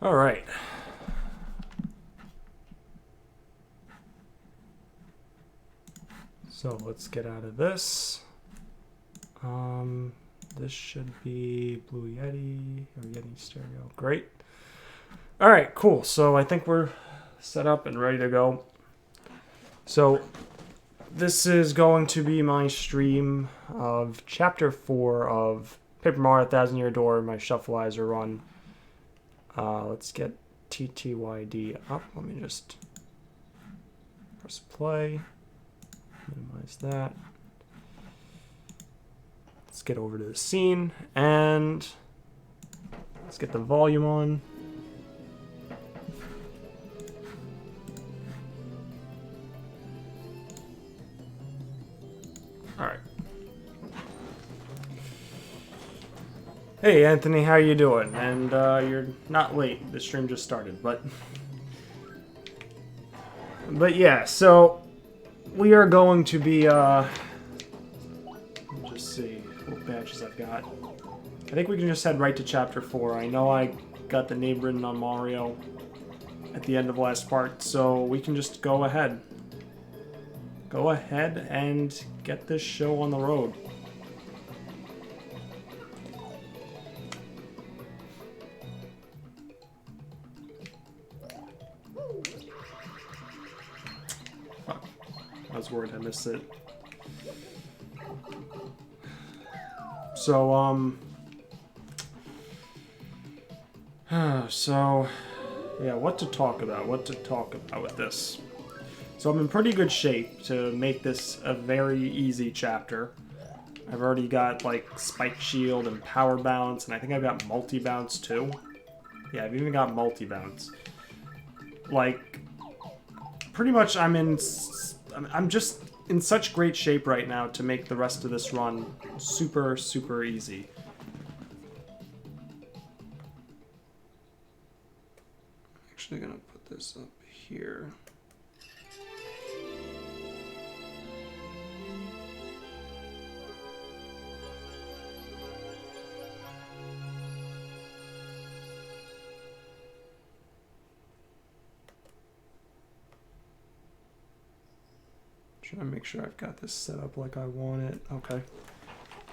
All right. So let's get out of this. This should be Blue Yeti or Yeti Stereo. Great. All right, cool. So I think we're set up and ready to go. So this is going to be my stream of Chapter 4 of Paper Mario 1000 Year Door, my SHUFFLIZER run. Let's get TTYD up. Let me just press play. Minimize that. Let's get over to the scene and let's get the volume on. All right. Hey Anthony, how you doing? And you're not late. The stream just started, but yeah. So we are going to be. Let me just see what badges I've got. I think we can just head right to Chapter 4. I know I got the name written on Mario at the end of last part, so we can just go ahead. Go ahead and get this show on the road. Fuck. I was worried I missed it. So, yeah, what to talk about with this. So I'm in pretty good shape to make this a very easy chapter. I've already got, like, Spike Shield and Power Bounce, and I think I've got Multi-Bounce, too. Yeah, I've even got Multi-Bounce. Like, pretty much I'm just in such great shape right now to make the rest of this run super, super easy. Actually gonna put this up here. Trying to make sure I've got this set up like I want it. Okay,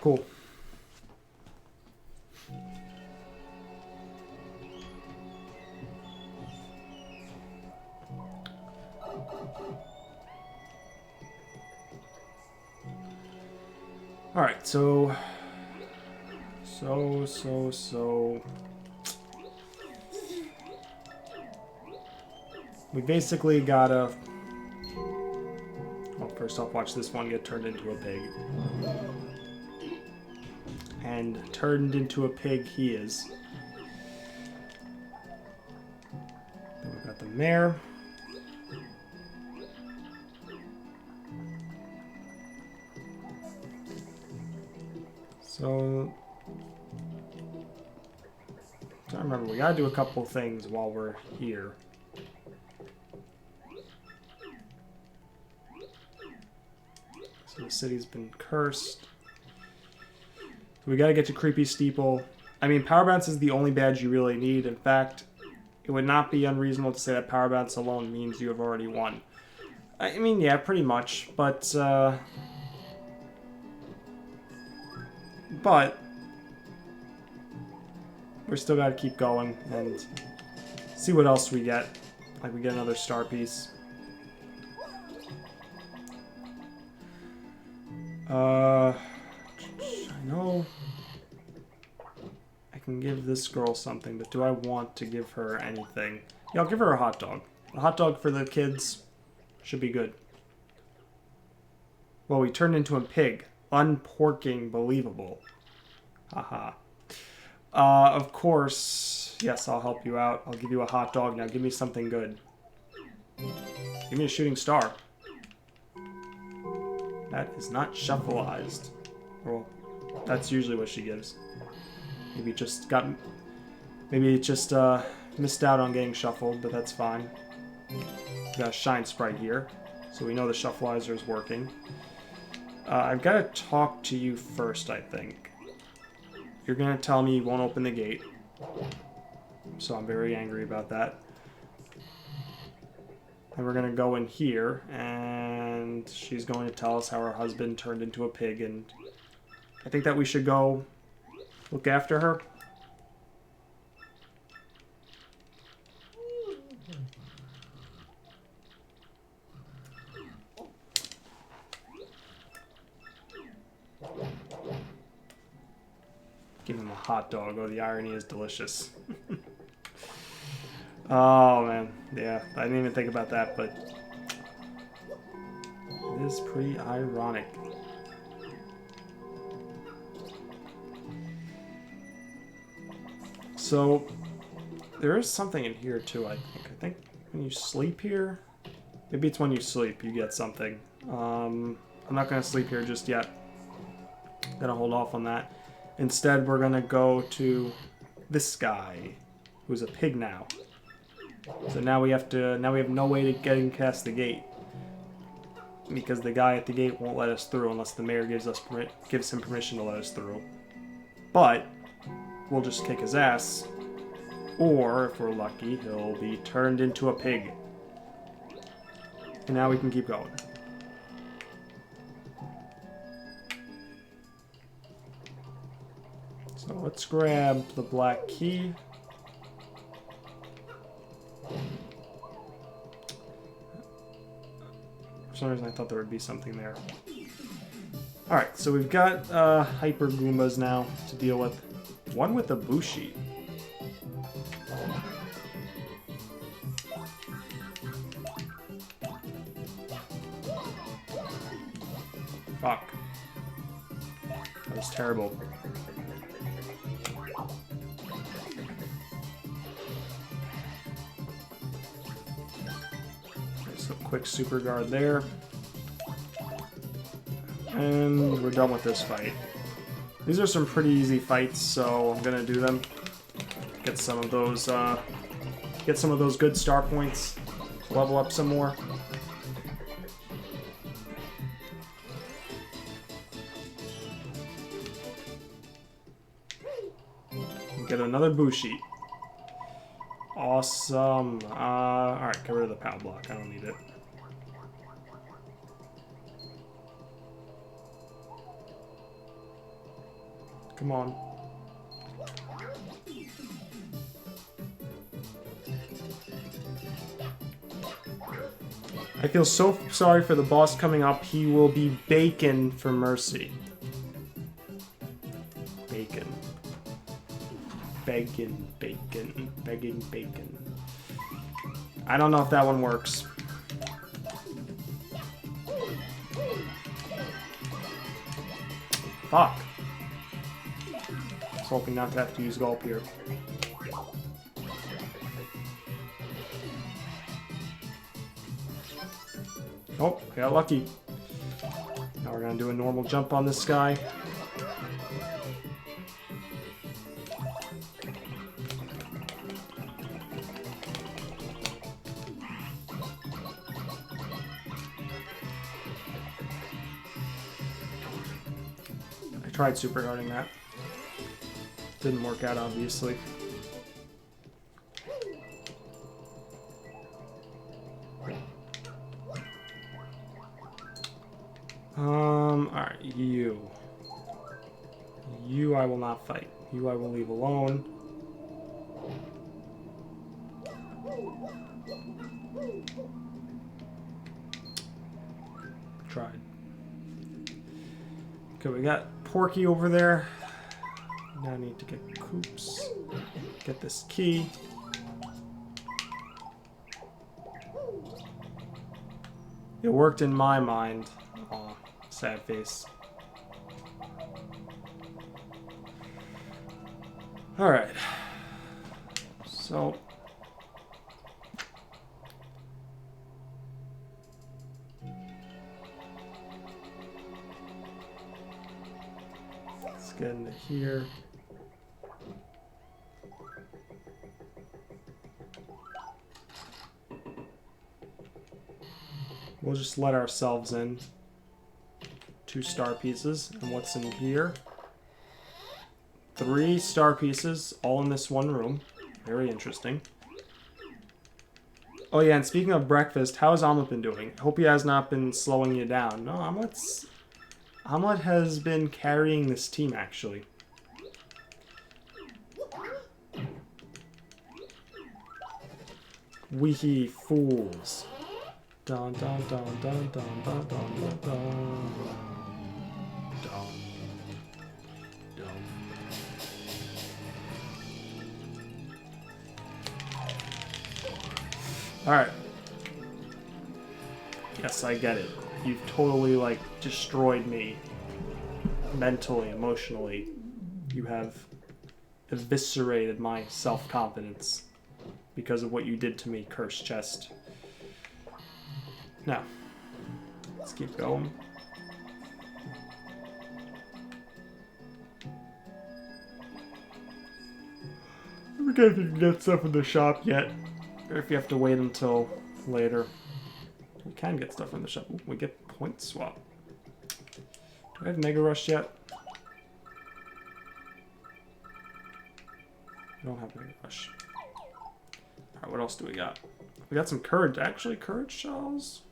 cool. All right, so we basically gotta. Well, first off, watch this one get turned into a pig. And turned into a pig he is. Then we've got the mare. So, I remember, we gotta do a couple things while we're here. So the city's been cursed. So we gotta get to Creepy Steeple. I mean, Power Bounce is the only badge you really need. In fact, it would not be unreasonable to say that Power Bounce alone means you have already won. I mean, yeah, pretty much, but we're still gotta keep going and see what else we get. Like, we get another star piece. I know I can give this girl something, but do I want to give her anything? Yeah, I'll give her a hot dog. A hot dog for the kids should be good. Well, we turned into a pig. Unporking believable. Haha. Of course, yes, I'll help you out. I'll give you a hot dog. Now give me something good. Give me a shooting star. That is not shuffleized. Well, that's usually what she gives. Maybe it just missed out on getting shuffled, but that's fine. We got a shine sprite here, so we know the SHUFFLIZER is working. I've got to talk to you first, I think. You're gonna tell me you won't open the gate. So I'm very angry about that. And we're going to go in here, and she's going to tell us how her husband turned into a pig, and I think that we should go look after her. Give him a hot dog. Oh, the irony is delicious. Oh, man. Yeah, I didn't even think about that, but it is pretty ironic. So, there is something in here, too, I think. I think when you sleep here, maybe it's when you sleep you get something. I'm not going to sleep here just yet. Gonna hold off on that. Instead, we're going to go to this guy, who's a pig now. So now we have no way to get him past the gate, because the guy at the gate won't let us through unless the mayor gives him permission to let us through. But we'll just kick his ass, or if we're lucky, he'll be turned into a pig. And now we can keep going. So let's grab the black key. For some reason I thought there would be something there. Alright, so we've got Hyper Goombas now to deal with. One with a Bushi. Fuck. That was terrible. Quick super guard there. And we're done with this fight. These are some pretty easy fights, so I'm gonna do them. Get some of those good star points to level up some more. Get another Bushi. Awesome. Alright, get rid of the power block. I don't need it. Come on. I feel so sorry for the boss coming up. He will be bacon for mercy. Bacon. Bacon, bacon, begging bacon. I don't know if that one works. Fuck. I was hoping not to have to use Gulp here. Oh, I got lucky. Now we're gonna do a normal jump on this guy. I tried super guarding that. Didn't work out, obviously. Alright, you. You I will not fight. You I will leave alone. Tried. Okay, we got Porky over there. Now I need to get Coops. Get this key. It worked in my mind. Aw, sad face. Alright. So. Let's get into here. We'll just let ourselves in. 2 star pieces. And what's in here? 3 star pieces, all in this one room. Very interesting. Oh yeah, and speaking of breakfast, how has Omelet been doing? I hope he has not been slowing you down. No, Omelet has been carrying this team, actually. Weehee fools. Dun dun dun dun dun dun dun dun dun. Dun. Dun. Alright. Yes, I get it. You've totally, like, destroyed me. Mentally, emotionally. You have eviscerated my self-confidence because of what you did to me, cursed chest. Now, let's keep going. I forget if you can get stuff in the shop yet, or if you have to wait until later. We can get stuff in the shop. Ooh, we get point swap. Do I have Mega Rush yet? I don't have Mega Rush. Alright, what else do we got? We got some courage. Actually, courage shells.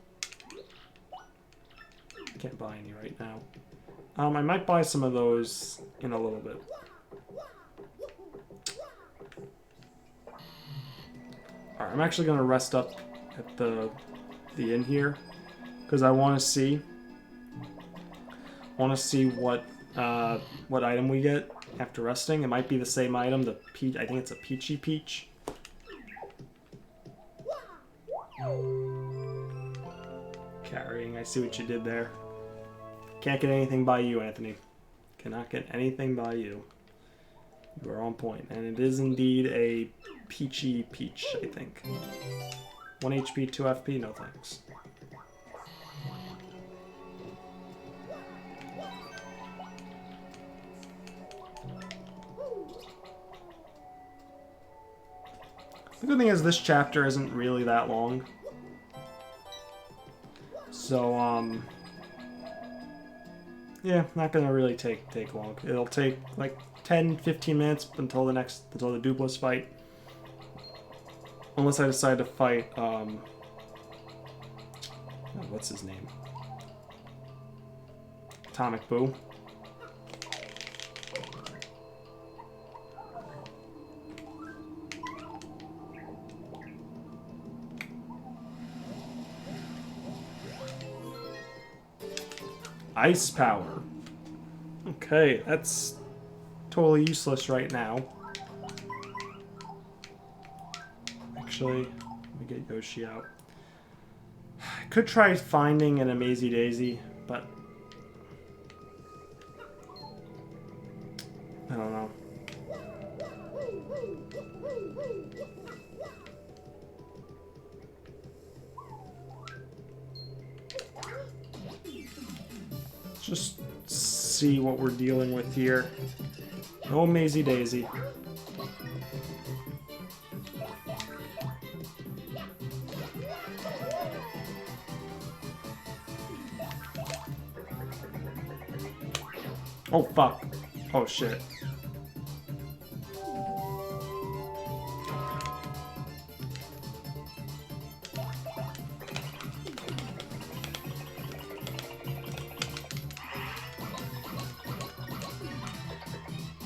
I can't buy any right now. I might buy some of those in a little bit. Alright, I'm actually going to rest up at the inn here, because I want to see what item we get after resting. It might be the same item, the peach. I think it's a Peachy Peach. Carrying, I see what you did there. Can't get anything by you, Anthony. Cannot get anything by you. You are on point. And it is indeed a Peachy Peach, I think. 1 HP, 2 FP, no thanks. The good thing is this chapter isn't really that long. So, yeah, not gonna really take long. It'll take like 10-15 minutes until the Dupless fight. Unless I decide to fight, oh, what's his name? Atomic Boo. Ice power. Okay, that's totally useless right now. Actually, let me get Yoshi out. I could try finding an Amazy Daisy, but I don't know. Let's just see what we're dealing with here. No Amazy Daisy. Oh, fuck. Oh, shit.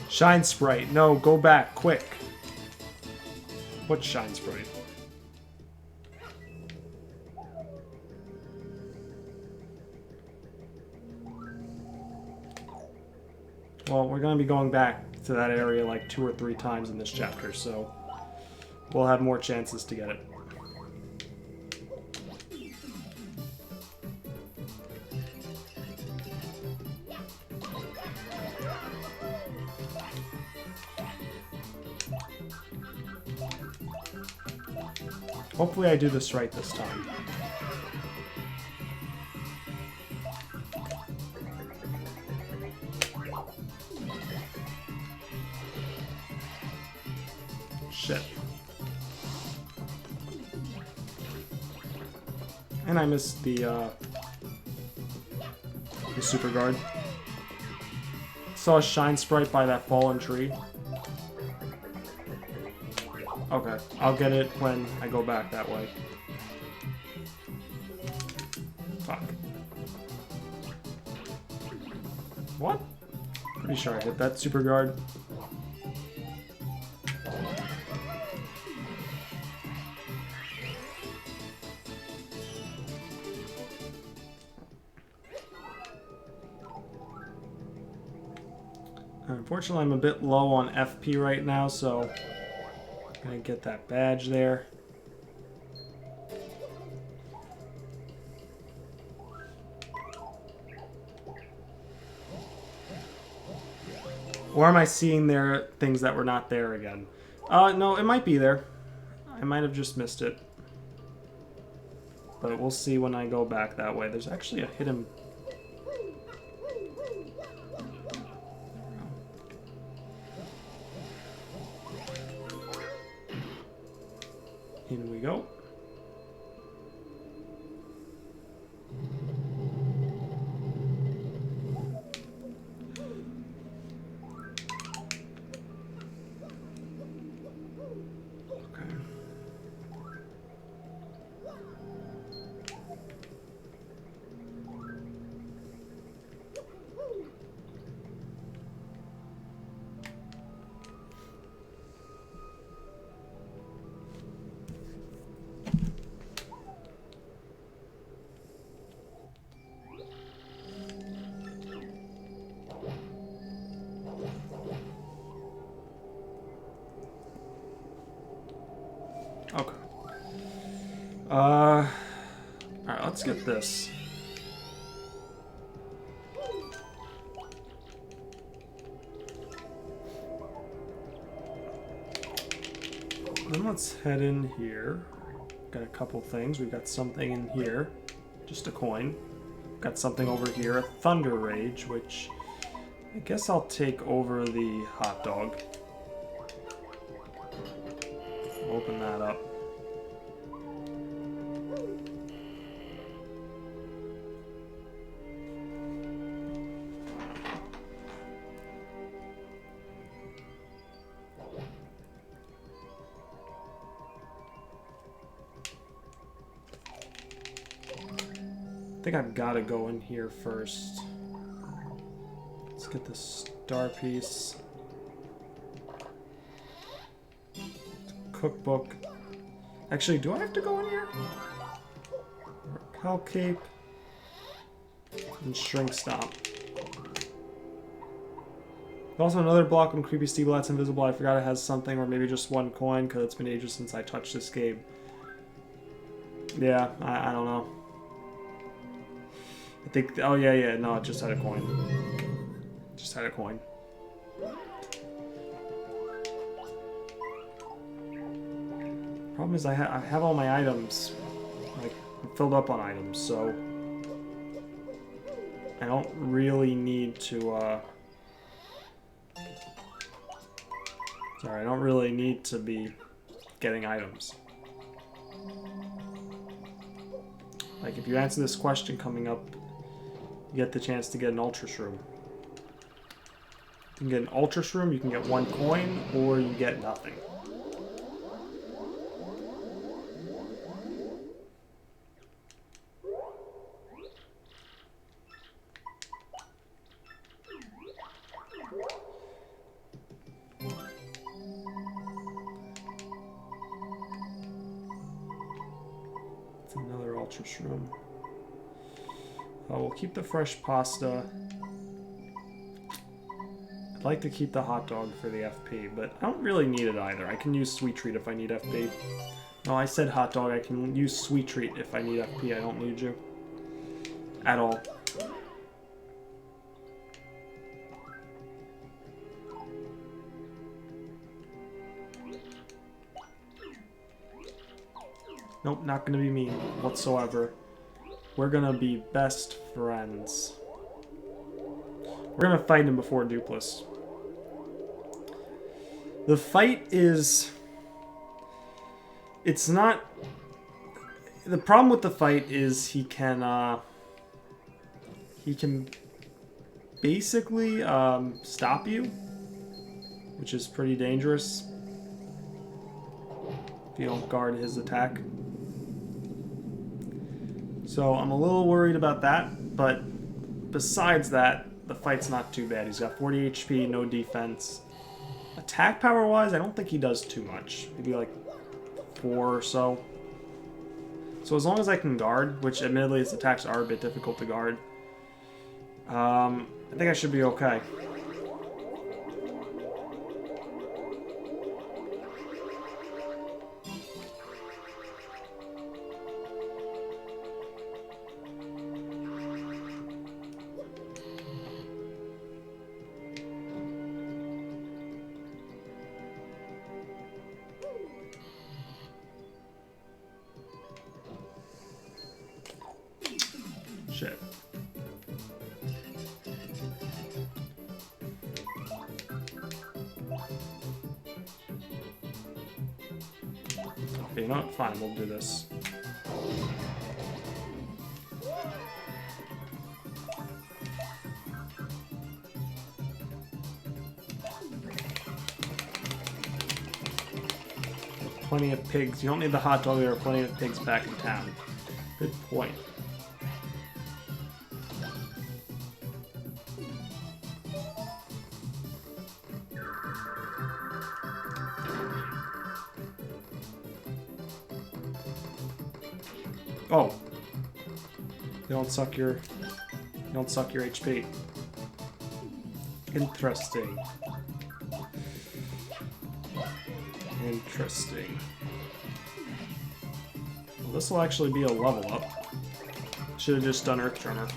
Shine Sprite. No, go back, quick. What's Shine Sprite? Well, we're going to be going back to that area like 2 or 3 times in this chapter, so we'll have more chances to get it. Hopefully I do this right this time. Shit. And I missed the super guard. Saw a Shine Sprite by that fallen tree. Okay, I'll get it when I go back that way. Fuck. What? Pretty sure I hit that super guard. Unfortunately, I'm a bit low on FP right now, so I'm gonna get that badge there. Or am I seeing there things that were not there again? No, it might be there. I might have just missed it. But we'll see when I go back that way. There's actually a hidden... In we go. Okay. Alright, let's get this. Then let's head in here. Got a couple things. We've got something in here. Just a coin. Got something over here. A Thunder Rage, which I guess I'll take over the hot dog. Open that up. I think I've got to go in here first. Let's get the star piece. Cookbook. Actually, do I have to go in here? Hell Cape. And Shrink Stomp. Also, another block when Creepy Steeple that's invisible. I forgot it has something, or maybe just one coin, because it's been ages since I touched this game. Yeah, I don't know. I think, oh yeah, no, it just had a coin. Just had a coin. Problem is I have all my items, like, I'm filled up on items, so I don't really need to, sorry, I don't really need to be getting items. Like, if you answer this question coming up, you get the chance to get an Ultra Shroom. You can get an Ultra Shroom, you can get 1 coin, or you get nothing. It's another Ultra Shroom. We'll keep the fresh pasta. I'd like to keep the hot dog for the FP, but I don't really need it either. I can use Sweet Treat if I need FP. No, I said hot dog. I can use Sweet Treat if I need FP. I don't need you. At all. Nope, not gonna be mean whatsoever. We're gonna be best friends. We're gonna fight him before Dupless. The fight is... It's not... The problem with the fight is he can basically stop you, which is pretty dangerous. if you don't guard his attack. So I'm a little worried about that, but besides that, the fight's not too bad. He's got 40 HP, no defense. Attack power-wise, I don't think he does too much. Maybe like 4 or so. So as long as I can guard, which admittedly his attacks are a bit difficult to guard, I think I should be okay. Shit. Okay, you know what? Fine, we'll do this. Plenty of pigs. You don't need the hot dog, there are plenty of pigs back in town. Good point. Oh. They don't suck your HP. Interesting. Interesting. Well, this will actually be a level up. Should have just done Earth Tremor.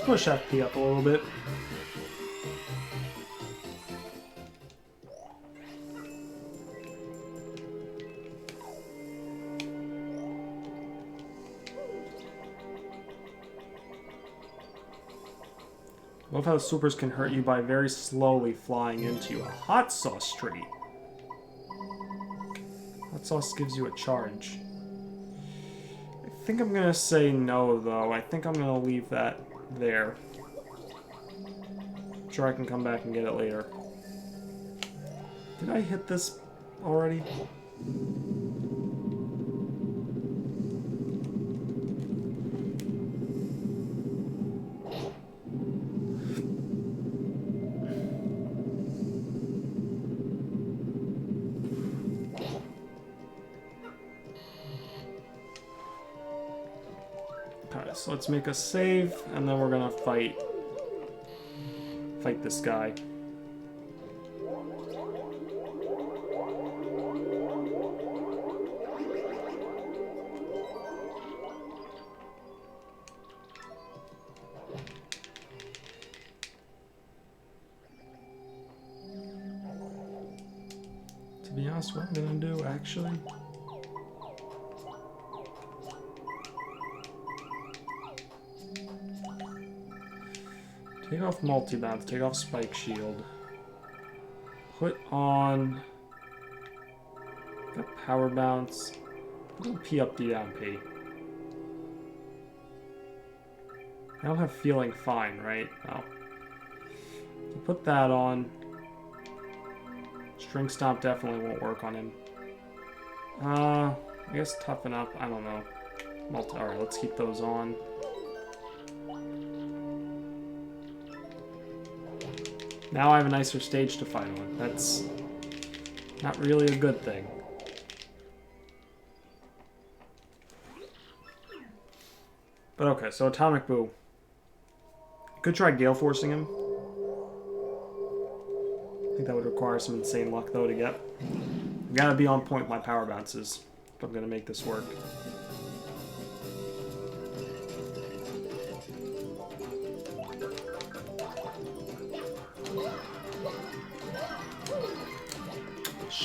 Push FP up a little bit. Love how the supers can hurt you by very slowly flying into you. A hot sauce tree. Hot sauce gives you a charge. I think I'm gonna say no, though. I think I'm gonna leave that there. I'm sure I can come back and get it later. Did I hit this already? Okay, so let's make a save, and then we're gonna fight this guy. To be honest, what I'm gonna do actually. Take off multi-bounce, take off spike shield. Put on got power bounce. Put P up, D down, P. I don't have feeling fine, right? No. So put that on. String stomp definitely won't work on him. I guess toughen up, I don't know. Alright, let's keep those on. Now I have a nicer stage to fight on. That's not really a good thing. But okay, so Atomic Boo. Could try Gale Forcing him. I think that would require some insane luck, though, to get. I've got to be on point with my power bounces if I'm going to make this work.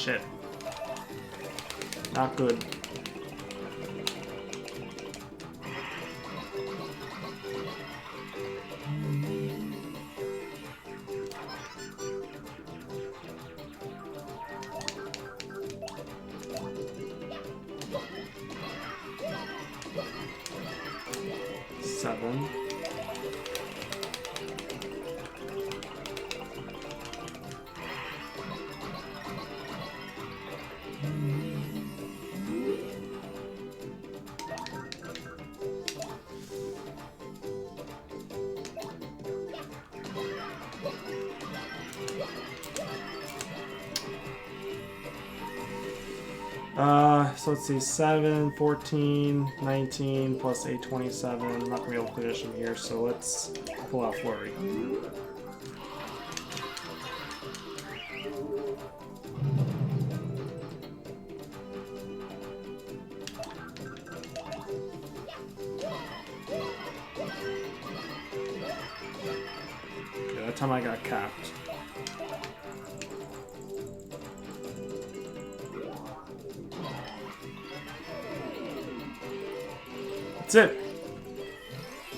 shit. Not good. Seven. So let's see, 7, 14, 19, plus 8, 27. I'm not going to be able to finish them here, so let's pull out Flurry. Okay, that time I got capped. That's it.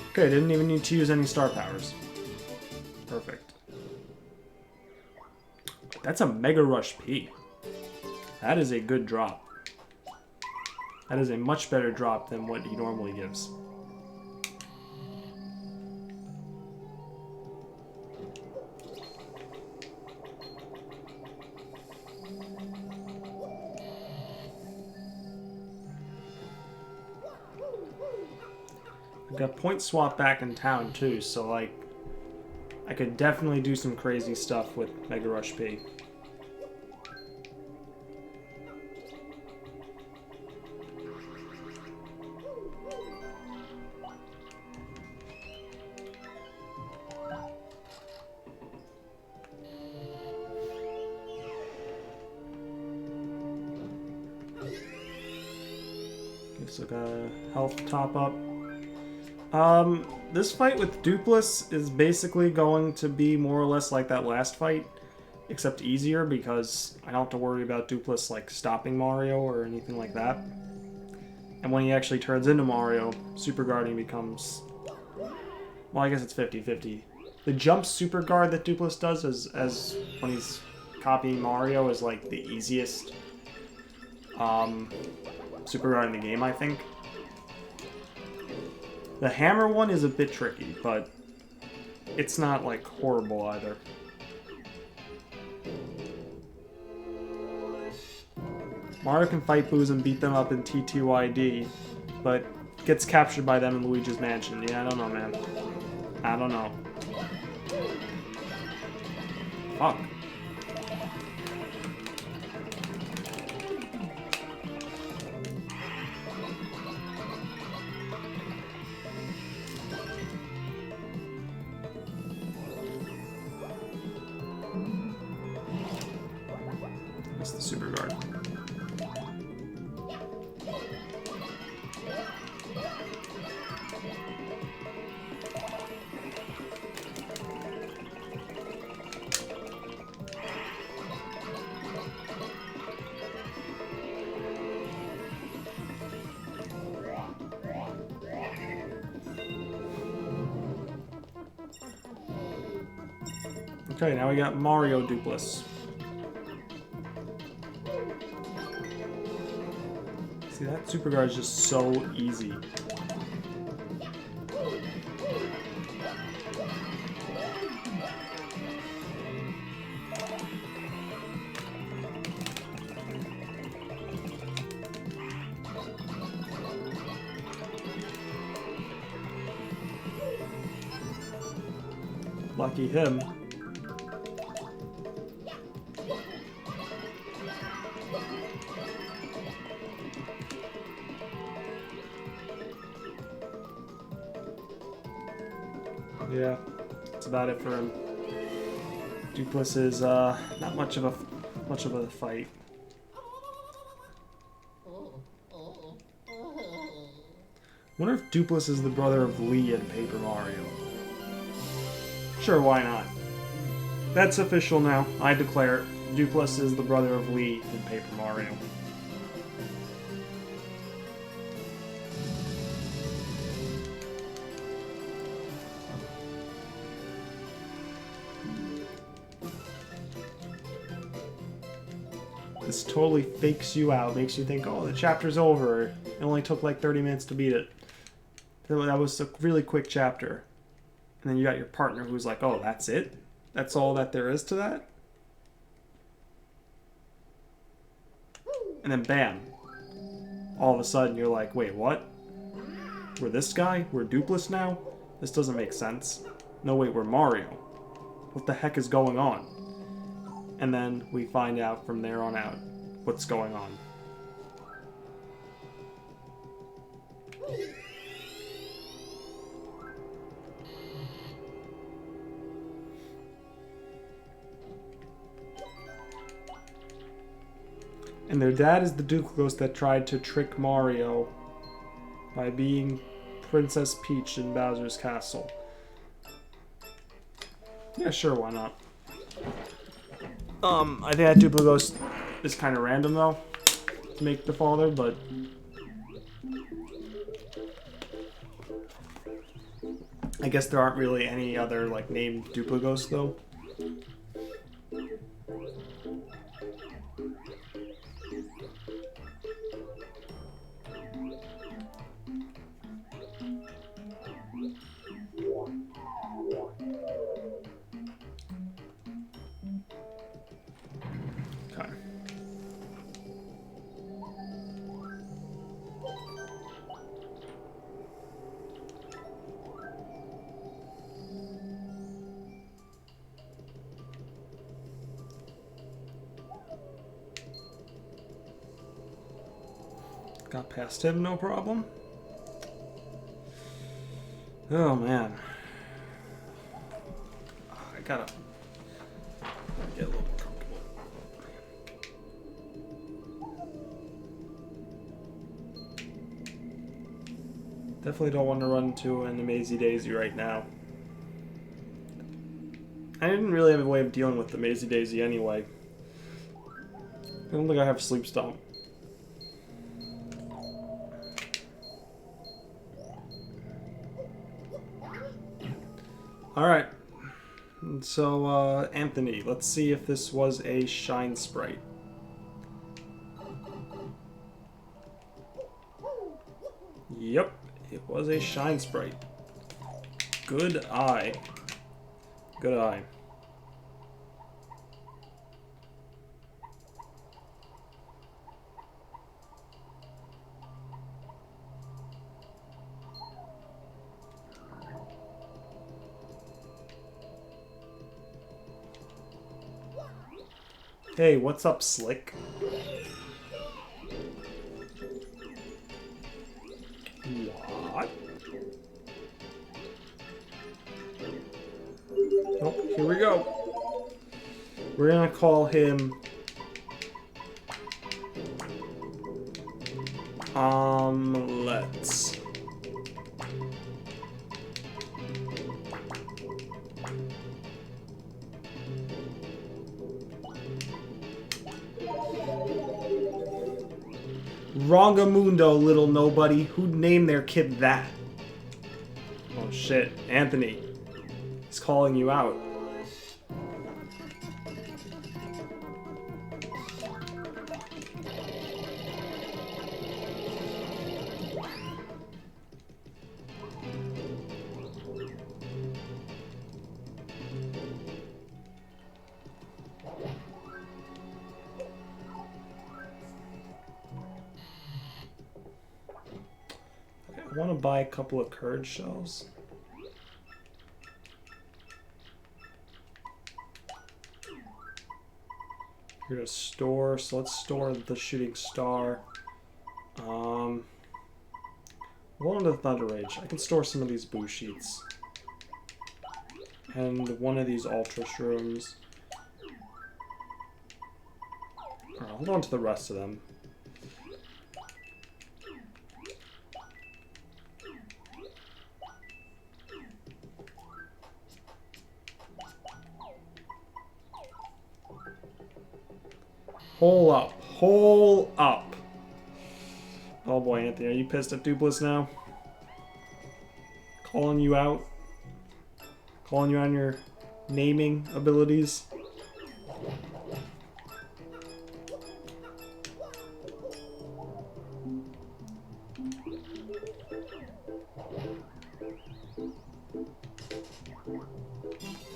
Okay, didn't even need to use any star powers. Perfect. That's a Mega Rush P. That is a good drop. That is a much better drop than what he normally gives. I've got Point Swap back in town too, so like I could definitely do some crazy stuff with Mega Rush P. Okay, so got a health top up. This fight with Dupless is basically going to be more or less like that last fight, except easier because I don't have to worry about Dupless like stopping Mario or anything like that. And when he actually turns into Mario, Super Guarding becomes... Well, I guess it's 50-50. The jump Super Guard that Dupless does as when he's copying Mario is like the easiest Super Guard in the game, I think. The hammer one is a bit tricky, but it's not, like, horrible either. Mario can fight Boos and beat them up in TTYD, but gets captured by them in Luigi's Mansion. Yeah, I don't know, man. I don't know. Fuck. The Super Guard. Okay, now we got Mario Dupless. See, that Super Guard is just so easy. Lucky him. Yeah, that's about it for him. Dupless is not much of a fight. Wonder if Dupless is the brother of Lee in Paper Mario. Sure, why not? That's official now. I declare it. Dupless is the brother of Lee in Paper Mario. This totally fakes you out, makes you think, oh, the chapter's over. It only took like 30 minutes to beat it. That was a really quick chapter. And then you got your partner who's like, oh, that's it? That's all that there is to that? And then bam. All of a sudden you're like, wait, what? We're this guy? We're Dupless now? This doesn't make sense. No, wait, we're Mario. What the heck is going on? And then we find out from there on out what's going on. And their dad is the Duclos that tried to trick Mario by being Princess Peach in Bowser's Castle. Yeah, sure, why not? I think that Dupligos is kind of random, though, to make the father, but... I guess there aren't really any other, like, named Dupligos, though. Okay. Got past him, no problem. Oh, man. I gotta get a little more comfortable. Definitely don't want to run into an Amazy Daisy right now. I didn't really have a way of dealing with the Amazy Daisy anyway. I don't think I have Sleep Stomp. Alright. So, Anthony, let's see if this was a Shine Sprite. Yep, it was a Shine Sprite. Good eye. Good eye. Hey, what's up, Slick? What? Oh, here we go. We're gonna call him... Let's... Rongamundo, little nobody. Who'd name their kid that? Oh shit, Anthony. He's calling you out. I want to buy a couple of courage shells. We're gonna store, so let's store the shooting star. We'll go into the Thunder Rage. I can store some of these boo sheets. And one of these ultra shrooms. Alright, hold on to the rest of them. Hole up. Hole up. Oh boy, Anthony, are you pissed at Dupless now? Calling you out? Calling you on your naming abilities?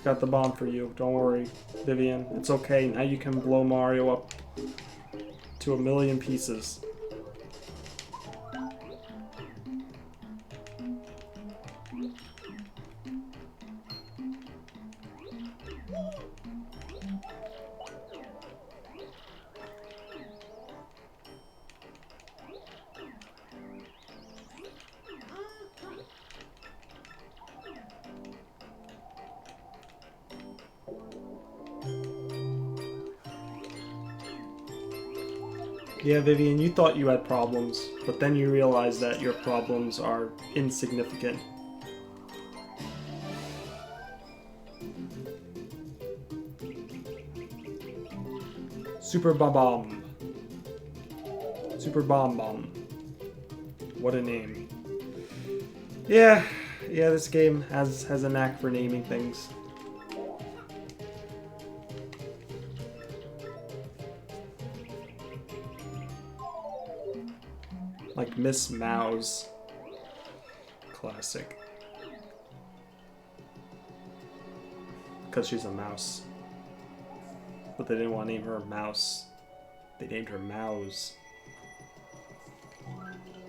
Got the bomb for you. Don't worry, Vivian. It's okay. Now you can blow Mario up to 1,000,000 pieces. Yeah, Vivian, you thought you had problems, but then you realized that your problems are insignificant. Super Bomb Bomb. Super Bomb Bomb. What a name. Yeah, this game has a knack for naming things. Like Miss Mouse. Classic. Because she's a mouse. But they didn't want to name her Mouse. They named her Mouse.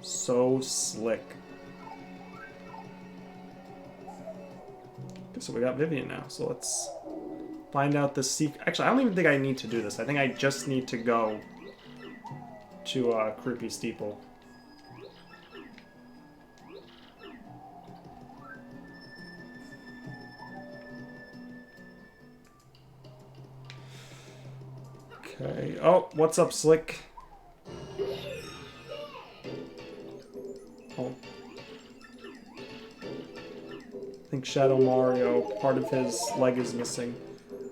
So slick. Okay, so we got Vivian now. So let's find out the secret. Actually, I don't even think I need to do this. I think I just need to go to Creepy Steeple. Okay. Oh, what's up, Slick? Oh. I think Shadow Mario, part of his leg is missing.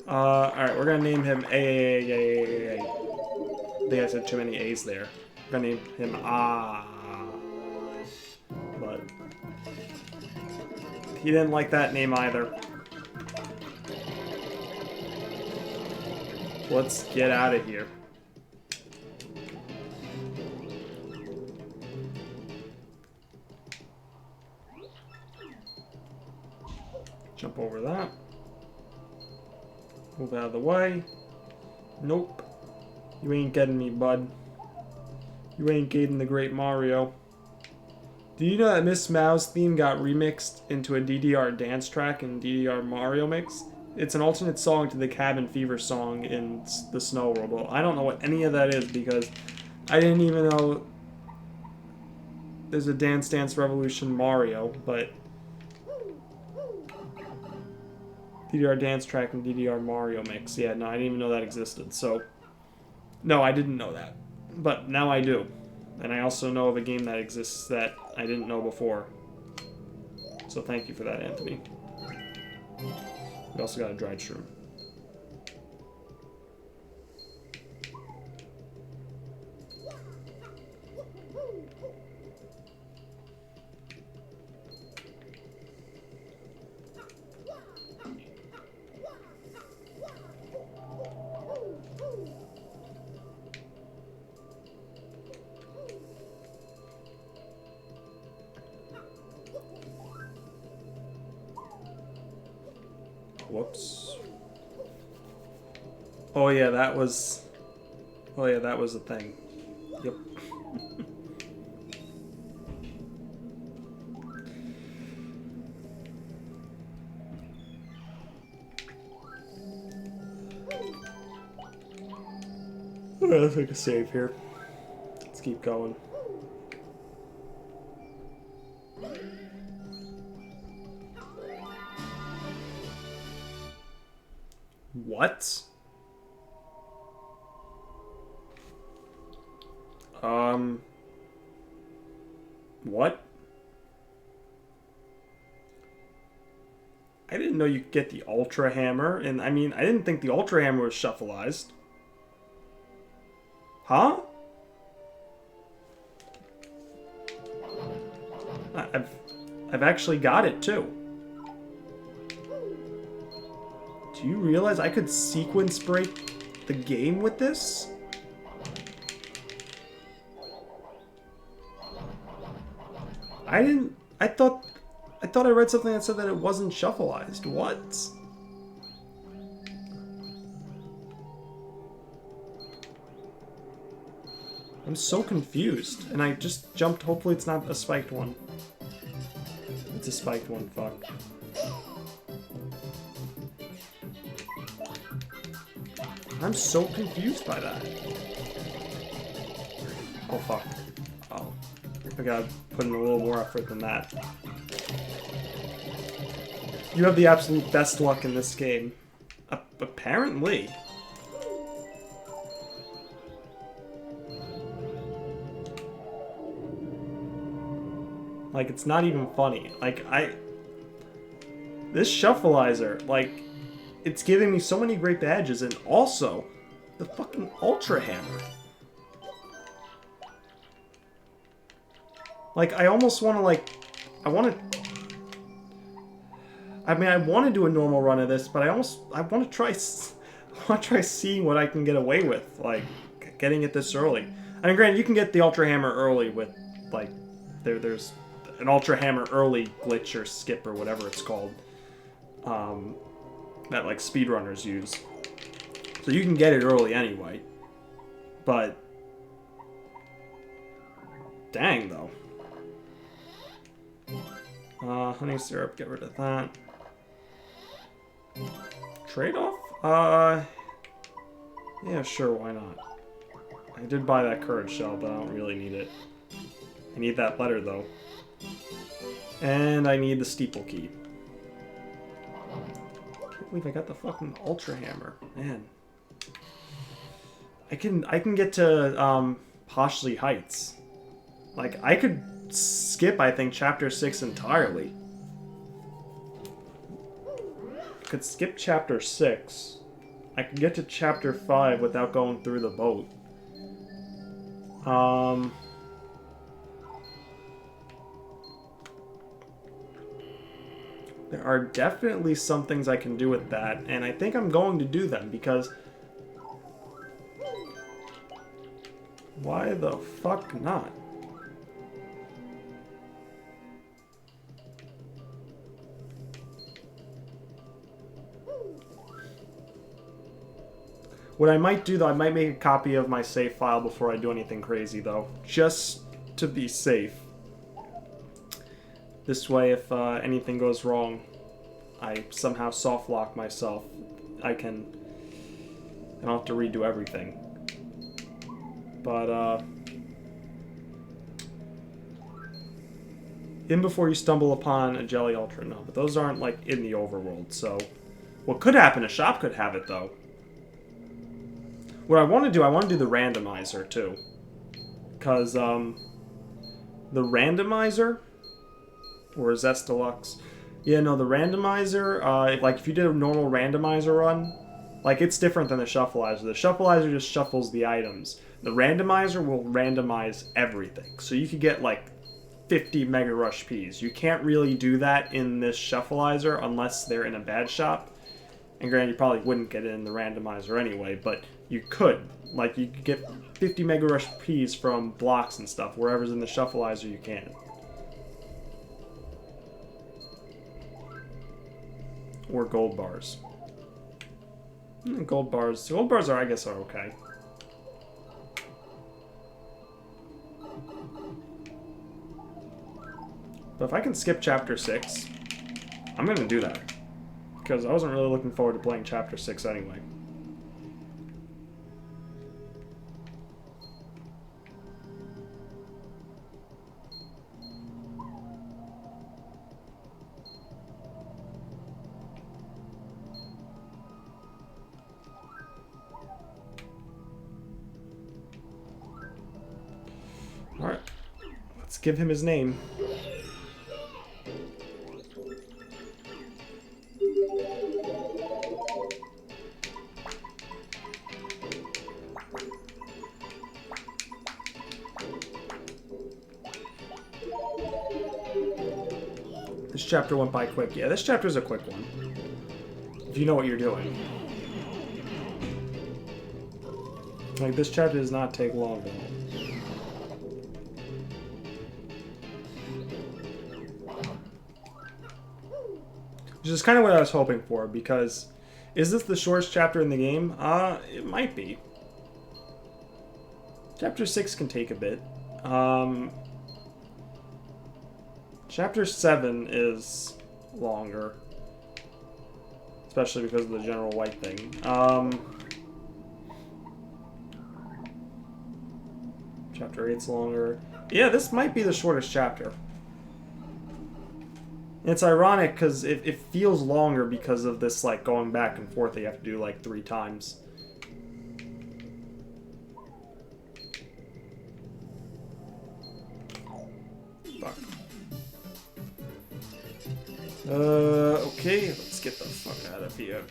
Alright, we're gonna name him A. I think I said too many A's there. We're gonna name him But he didn't like that name either. Let's get out of here. Jump over that. Move out of the way. Nope. You ain't getting me, bud. You ain't getting the great Mario. Do you know that Miss Mouse theme got remixed into a DDR dance track in DDR Mario Mix? It's an alternate song to the Cabin Fever song in the Snow World. Well, I don't know what any of that is because I didn't even know there's a Dance Dance Revolution Mario, but DDR dance track and DDR Mario Mix. Yeah, no, I didn't even know that existed. So, no, I didn't know that. But now I do. And I also know of a game that exists that I didn't know before. So thank you for that, Anthony. We also got a dried shroom. Whoops. Oh yeah, that was a thing. Yep. Alright, let's make a save here. Let's keep going. What? What? I didn't know you could get the Ultra Hammer, and I mean, I didn't think the Ultra Hammer was shuffleized. Huh? I've actually got it too. Do you realize I could sequence break the game with this? I thought I read something that said that it wasn't shuffleized. What? I'm so confused. And I just jumped. Hopefully it's not a spiked one. It's a spiked one. Fuck. I'm so confused by that. Oh, fuck. Oh. I gotta put in a little more effort than that. You have the absolute best luck in this game. Apparently. Like, it's not even funny. Like, this Shuffleizer, like, it's giving me so many great badges, and also, the fucking Ultra Hammer. Like, I almost want to, like, I want to do a normal run of this, but I want to try seeing what I can get away with, like, getting it this early. I mean, granted, you can get the Ultra Hammer early with, like, there's an Ultra Hammer early glitch or skip or whatever it's called, that, like, speedrunners use. So you can get it early anyway. But, dang, though. Honey syrup, get rid of that. Trade-off? Yeah, sure, why not? I did buy that courage shell, but I don't really need it. I need that letter, though. And I need the steeple key. I can't believe I got the fucking Ultra Hammer. Man. I can get to, Poshley Heights. Like, I could skip, I think, Chapter 6 entirely. I could skip Chapter 6. I could get to Chapter 5 without going through the boat. There are definitely some things I can do with that, and I think I'm going to do them, because why the fuck not? What I might do, though, I might make a copy of my save file before I do anything crazy, though. Just to be safe. This way, if anything goes wrong, I somehow soft lock myself. I don't have to redo everything. But, in before you stumble upon a Jelly Ultra. No, but those aren't, like, in the overworld, so... What could happen, a shop could have it, though. What I want to do the randomizer, too. Because, the randomizer... Or Zest Deluxe. Yeah, no, the randomizer, like, if you did a normal randomizer run, like, it's different than the Shuffleizer. The Shuffleizer just shuffles the items. The randomizer will randomize everything. So you could get, like, 50 Mega Rush Ps. You can't really do that in this Shuffleizer unless they're in a bad shop. And granted, you probably wouldn't get it in the randomizer anyway, but you could. Like, you could get 50 Mega Rush Ps from blocks and stuff. Wherever's in the Shuffleizer, you can. Or gold bars. Gold bars are, I guess, are okay. But if I can skip Chapter 6, I'm going to do that. Because I wasn't really looking forward to playing Chapter 6 anyway. Alright, let's give him his name. chapter went by quick. Yeah, this chapter's a quick one. If you know what you're doing. Like, this chapter does not take long at all. Which is kind of what I was hoping for, because is this the shortest chapter in the game? It might be. Chapter 6 can take a bit. Chapter 7 is longer. Especially because of the general white thing. Chapter 8's longer. Yeah, this might be the shortest chapter. It's ironic because it feels longer because of this, like, going back and forth that you have to do, like, 3 times. Fuck. Okay, let's get the fuck out of here.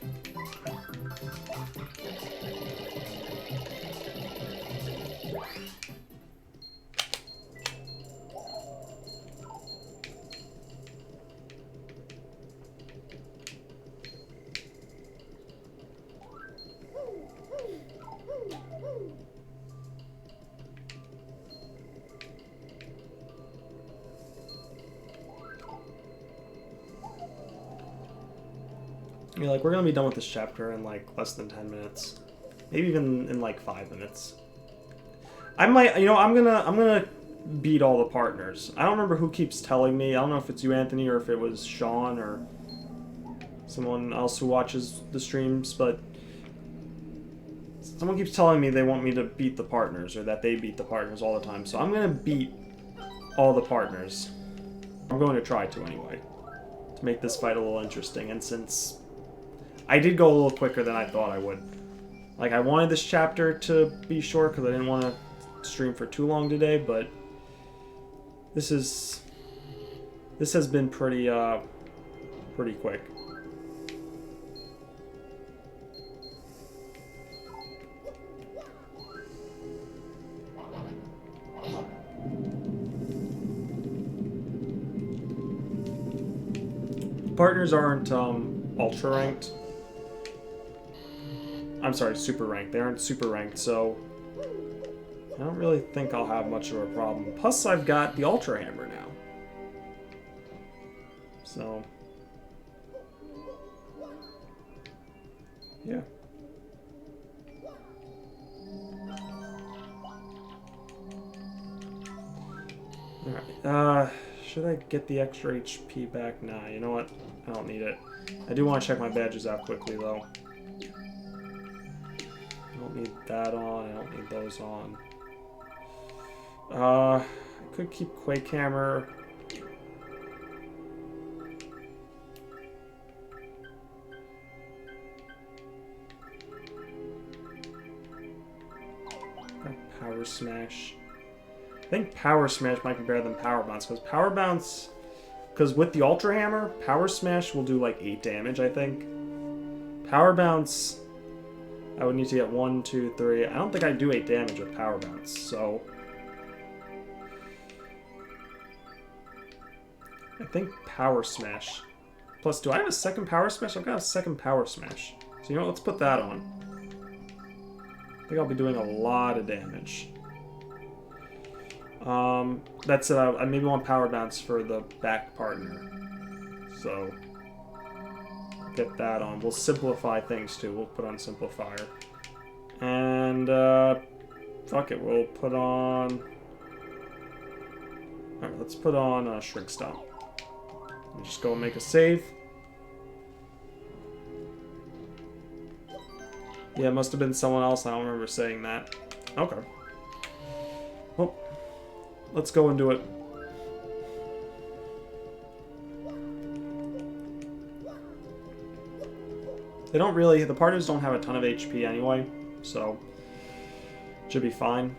You're like, we're gonna be done with this chapter in like less than 10 minutes. Maybe even in like 5 minutes. I might, you know, I'm gonna beat all the partners. I don't remember who keeps telling me. I don't know if it's you, Anthony, or if it was Sean or someone else who watches the streams, but someone keeps telling me they want me to beat the partners, or that they beat the partners all the time. So I'm gonna beat all the partners. I'm going to try to anyway, to make this fight a little interesting. And since I did go a little quicker than I thought I would. Like, I wanted this chapter to be short because I didn't want to stream for too long today, but this has been pretty quick. Partners aren't ultra ranked. I'm sorry, super ranked. They aren't super ranked, so I don't really think I'll have much of a problem. Plus, I've got the Ultra Hammer now. So, yeah. Alright, should I get the extra HP back? Nah, you know what? I don't need it. I do want to check my badges out quickly, though. I don't need that on. I don't need those on. I could keep Quake Hammer. Power Smash. I think Power Smash might be better than Power Bounce, because Power Bounce... Because with the Ultra Hammer, Power Smash will do like 8 damage, I think. Power Bounce, I would need to get 1, 2, 3. I don't think I do 8 damage with Power Bounce, so... I think Power Smash. Plus, do I have a second Power Smash? I've got a second Power Smash. So you know what, let's put that on. I think I'll be doing a lot of damage. That's it. I maybe want Power Bounce for the back partner. So, get that on. We'll simplify things too. We'll put on Simplifier. And, fuck it. We'll put on... Alright, let's put on Shrink Stomp. And just go and make a save. Yeah, it must have been someone else. I don't remember saying that. Okay. Well, let's go and do it. They don't really... The partners don't have a ton of HP anyway, so... Should be fine.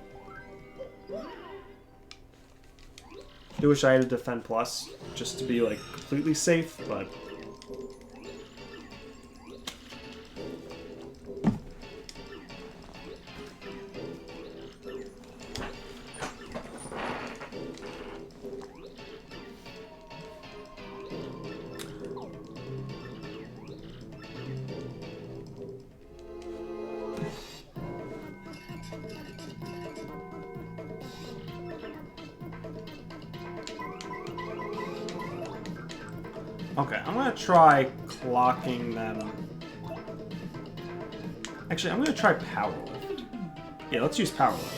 I do wish I had a Defend Plus, just to be, like, completely safe, but... Okay, I'm gonna try clocking them. Actually, I'm gonna try power lift. Yeah, let's use power lift.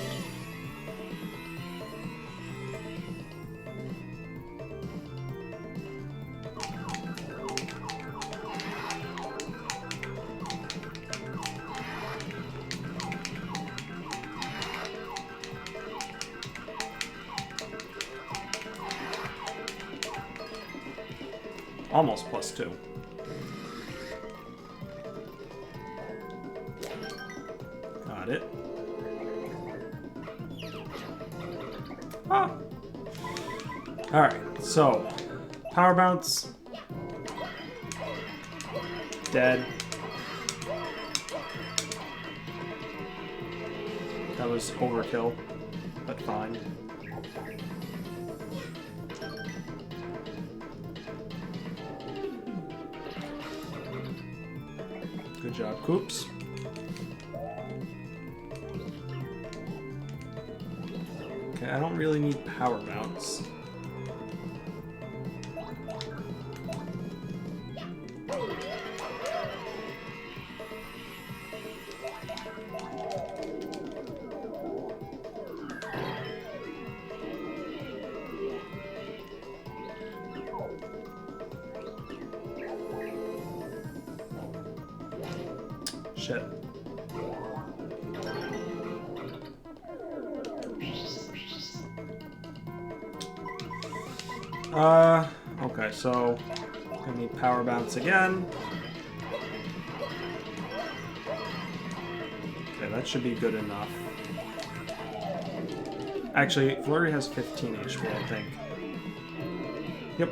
Almost +2. Got it. Ah. Alright, so power bounce. Dead. That was overkill, but fine. Good job, Coops. Okay, I don't really need power bounce. Shit. Okay, so gonna need power bounce again. Okay, that should be good enough. Actually, Flurry has 15 HP, I think. Yep.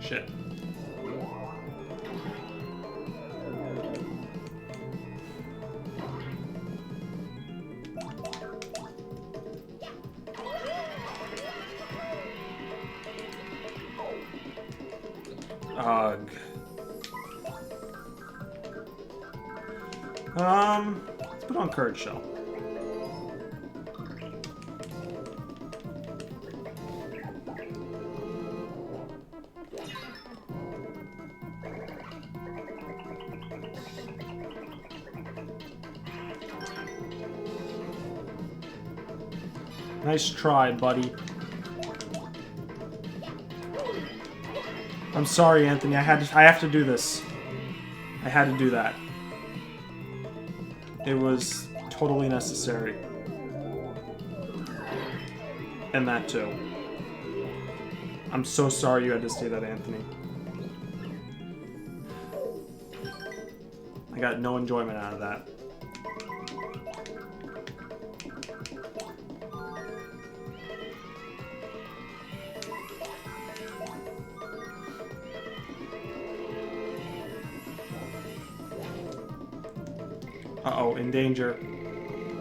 Shit. Ugh. Let's put on Courage Shell. Nice try, buddy. I'm sorry, Anthony. I have to do this. I had to do that. It was totally necessary. And that too. I'm so sorry you had to say that, Anthony. I got no enjoyment out of that. Uh-oh, in danger.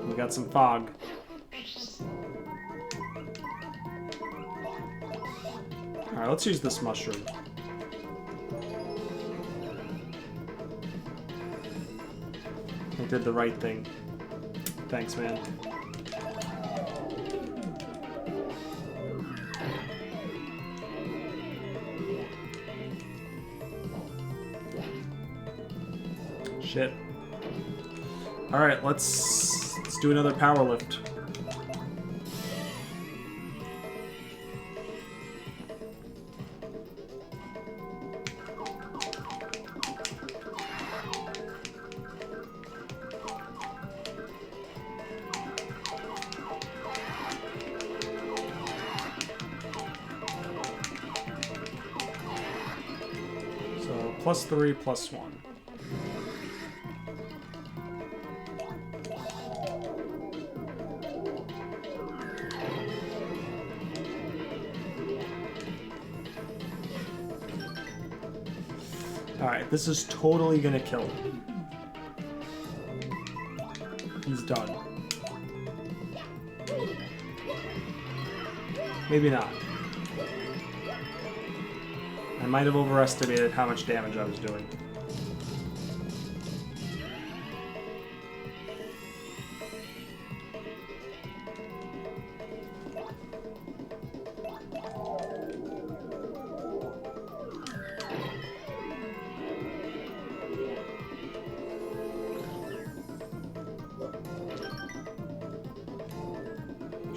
We got some fog. Alright, let's use this mushroom. I did the right thing. Thanks, man. Shit. Alright, let's do another power lift. So, +3, +1. Alright, this is totally gonna kill him. He's done. Maybe not. I might have overestimated how much damage I was doing.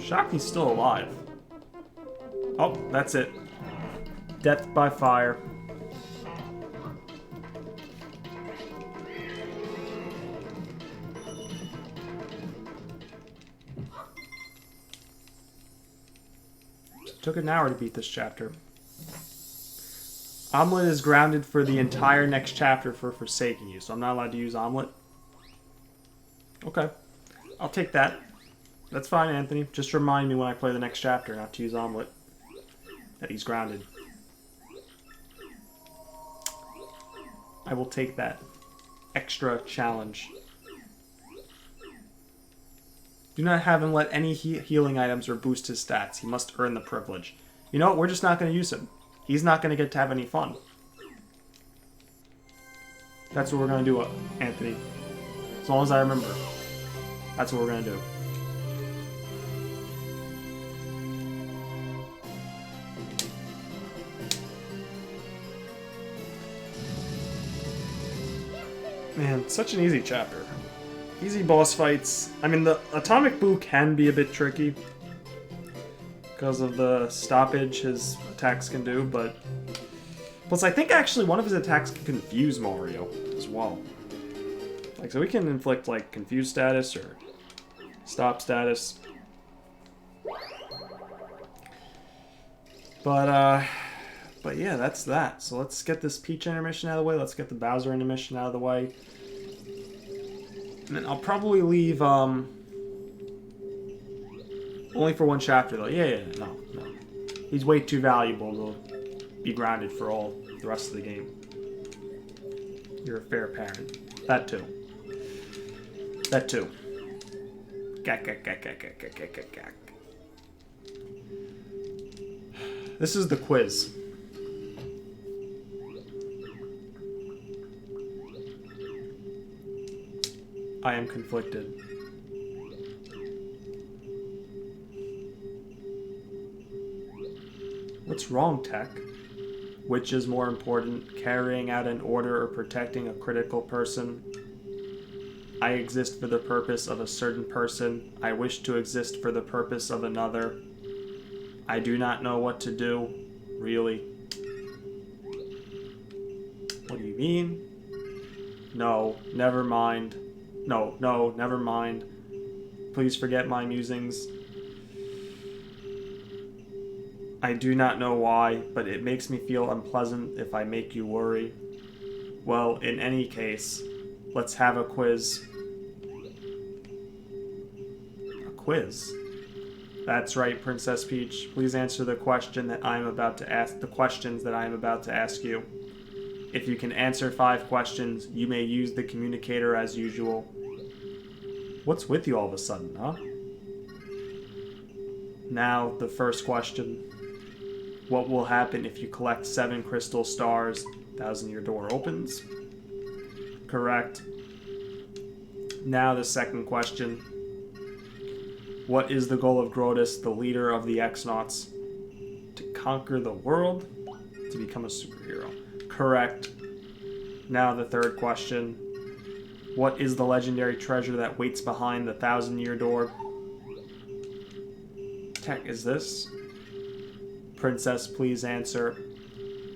Shocked he's still alive. Oh, that's it. Death by fire. Took an hour to beat this chapter. Omelet is grounded for the entire next chapter for forsaking you, so I'm not allowed to use Omelet. Okay. I'll take that. That's fine, Anthony. Just remind me when I play the next chapter not to use Omelet. That he's grounded. I will take that extra challenge. Do not have him let any healing items or boost his stats. He must earn the privilege. You know what? We're just not going to use him. He's not going to get to have any fun. That's what we're going to do, Anthony. As long as I remember. That's what we're going to do. Man, such an easy chapter. Easy boss fights. I mean, the Atomic Boo can be a bit tricky because of the stoppage his attacks can do, but... Plus, I think actually one of his attacks can confuse Mario as well. Like, so we can inflict, like, confuse status or stop status. But yeah, that's that. So let's get this Peach intermission out of the way. Let's get the Bowser intermission out of the way. And then I'll probably leave, only for one chapter, though. Yeah, no. He's way too valuable to be grounded for all the rest of the game. You're a fair parent. That too. Gak. This is the quiz. I am conflicted. What's wrong, Tech? Which is more important, carrying out an order or protecting a critical person? I exist for the purpose of a certain person. I wish to exist for the purpose of another. I do not know what to do. Really? What do you mean? No, never mind. No, never mind. Please forget my musings. I do not know why, but it makes me feel unpleasant if I make you worry. Well, in any case, let's have a quiz. A quiz? That's right, Princess Peach. Please answer the question that I am about to ask. The questions that I am about to ask you. If you can answer 5 questions, you may use the communicator as usual. What's with you all of a sudden, huh? Now, the first question. What will happen if you collect 7 crystal stars? 1,000-year door opens. Correct. Now the second question. What is the goal of Grotus, the leader of the X-Nauts? To conquer the world? To become a superhero. Correct. Now the third question. What is the legendary treasure that waits behind the 1,000-year door? Tech, is this? Princess, please answer.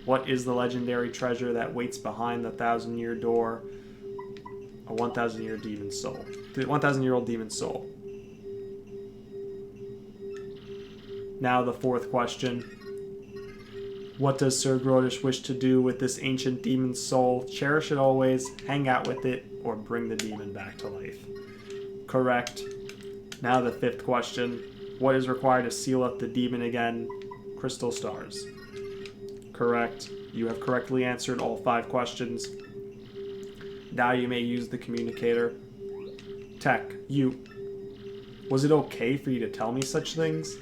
What is the legendary treasure that waits behind the 1,000-year door? A 1,000-year demon soul. The 1,000-year-old demon soul. Now the fourth question. What does Sir Grotish wish to do with this ancient demon soul? Cherish it always, hang out with it, or bring the demon back to life? Correct. Now the fifth question. What is required to seal up the demon again? Crystal stars. Correct. You have correctly answered all 5 questions. Now you may use the communicator. Tech, was it okay for you to tell me such things?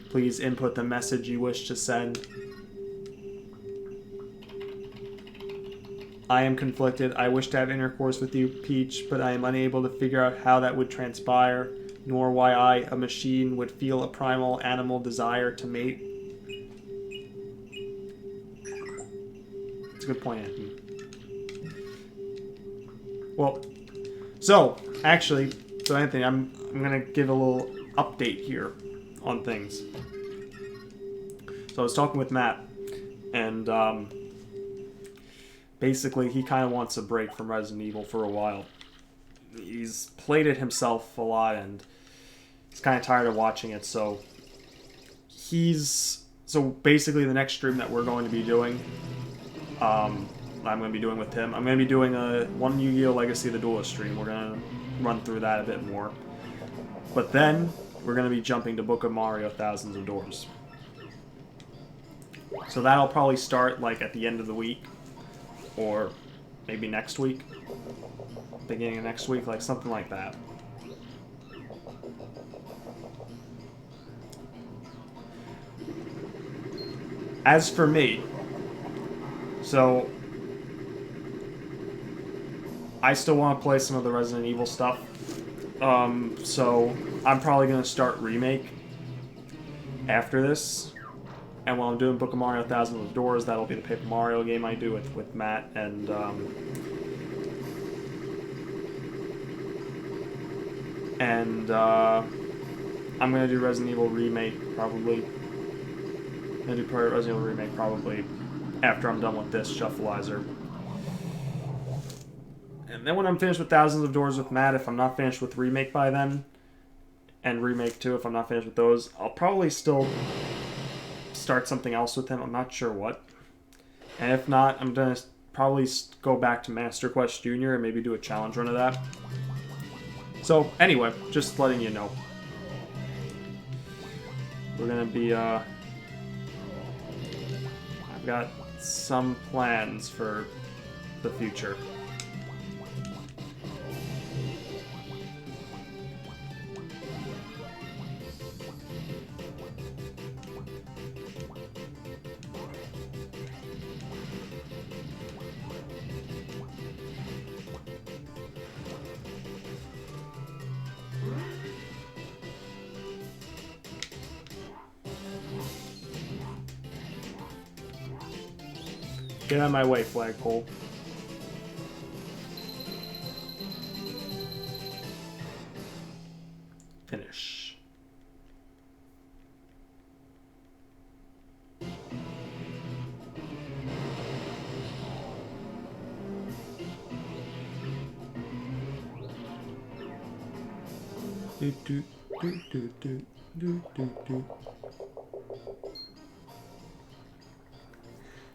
Please input the message you wish to send. I am conflicted. I wish to have intercourse with you, Peach, but I am unable to figure out how that would transpire, nor why I, a machine, would feel a primal animal desire to mate. That's a good point, Anthony. Well, so Anthony, I'm gonna give a little update here on things. So I was talking with Matt, and basically he kind of wants a break from Resident Evil for a while. He's played it himself a lot, and he's kind of tired of watching it, so basically the next stream that we're going to be doing, I'm going to be doing with him, I'm going to be doing a one Yu-Gi-Oh! Legacy of the Duelist stream. We're going to run through that a bit more. But then, we're going to be jumping to Book of Mario Thousands of Doors. So that'll probably start, like, at the end of the week, or maybe next week, beginning of next week, like, something like that. As for me, so I still want to play some of the Resident Evil stuff, so I'm probably going to start Remake after this, and while I'm doing Book of Mario Thousands of Doors, that'll be the Paper Mario game I do with Matt, and I'm going to do Resident Evil Remake, probably. I'm going to do Resident Evil Remake, probably, after I'm done with this SHUFFLIZER. And then when I'm finished with Thousands of Doors with Matt, if I'm not finished with Remake by then, and Remake 2, if I'm not finished with those, I'll probably still start something else with him. I'm not sure what. And if not, I'm going to probably go back to Master Quest Jr. and maybe do a challenge run of that. So, anyway, just letting you know. We're going to be, I've got some plans for the future. Get out of my way, flagpole. Finish. Do do do do do do do do.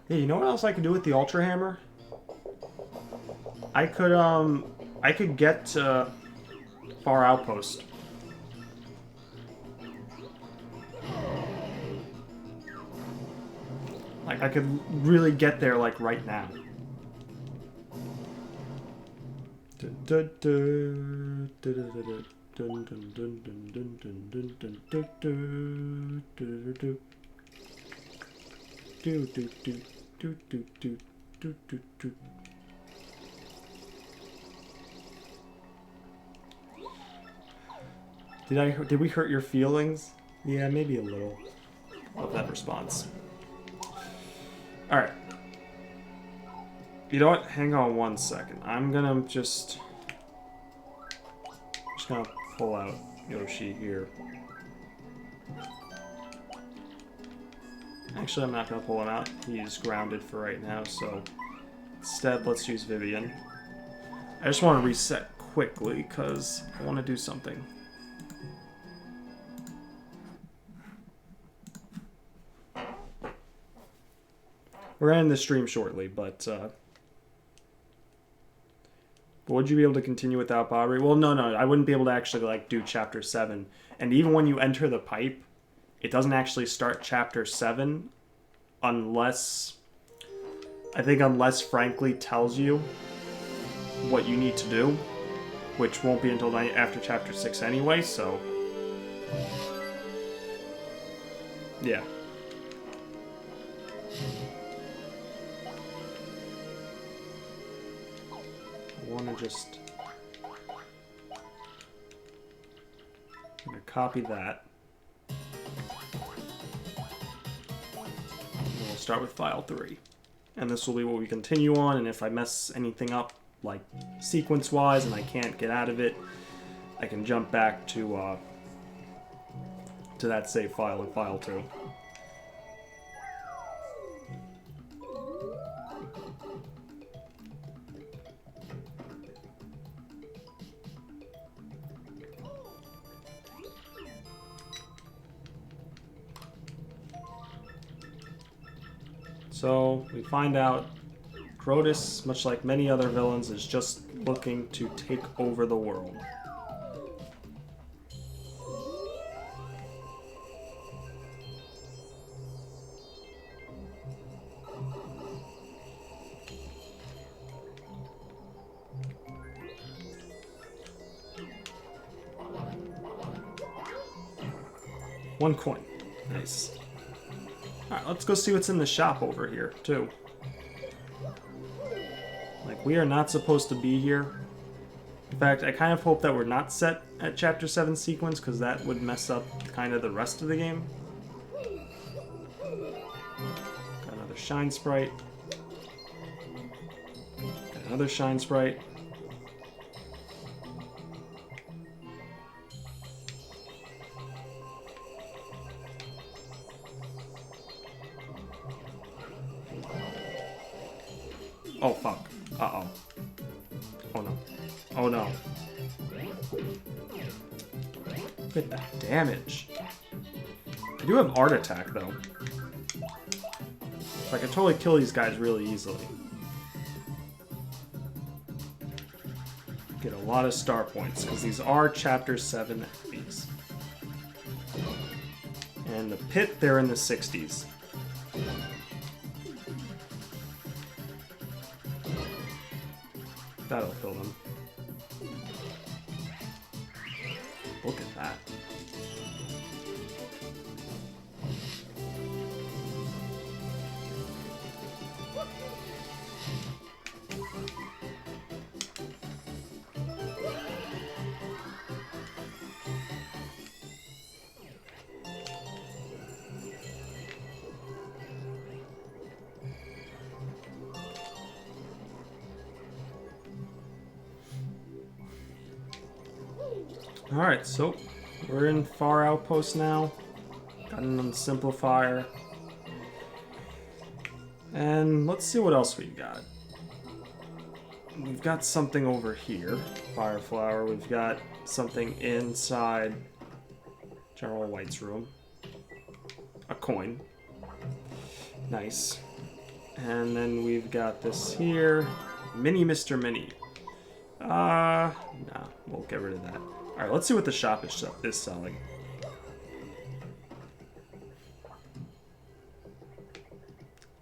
Hey, you know what else I could do with the Ultra Hammer? I could get to Far Outpost. Like, I could really get there, like, right now. Did we hurt your feelings? Yeah, maybe a little of that response. Alright. You know what? Hang on one second. I'm gonna just gonna pull out Yoshi here. Actually, I'm not gonna pull him out. He's grounded for right now, so instead, let's use Vivian. I just want to reset quickly because I want to do something. We're gonna end the stream shortly, but would you be able to continue without Bobbery? Well, no, I wouldn't be able to actually like do Chapter 7. And even when you enter the pipe, it doesn't actually start Chapter 7 unless, I think unless Frankly tells you what you need to do, which won't be until after Chapter 6 anyway, so yeah. I want to just I'm going to copy that. And we'll start with file 3. And this will be what we continue on, and if I mess anything up, like sequence-wise, and I can't get out of it, I can jump back to to that save file in file 2. So we find out Crotus, much like many other villains, is just looking to take over the world. One coin. Nice. Alright, let's go see what's in the shop over here, too. Like, we are not supposed to be here. In fact, I kind of hope that we're not set at Chapter 7 sequence, because that would mess up kind of the rest of the game. Got another Shine Sprite. Got another Shine Sprite. Oh, fuck. Uh-oh. Oh, no. Oh, no. Look at that damage. I do have Art Attack, though. So I can totally kill these guys really easily. Get a lot of star points, because these are Chapter 7 enemies. And the pit, they're in the 60s. That'll kill them. Look at that. Alright, so we're in Far Outpost now. Got an Simplifier. And let's see what else we've got. We've got something over here. Fire Flower. We've got something inside General White's room. A coin. Nice. And then we've got this here. Mini Mr. Mini. Nah, we'll get rid of that. Alright, let's see what the shop is selling.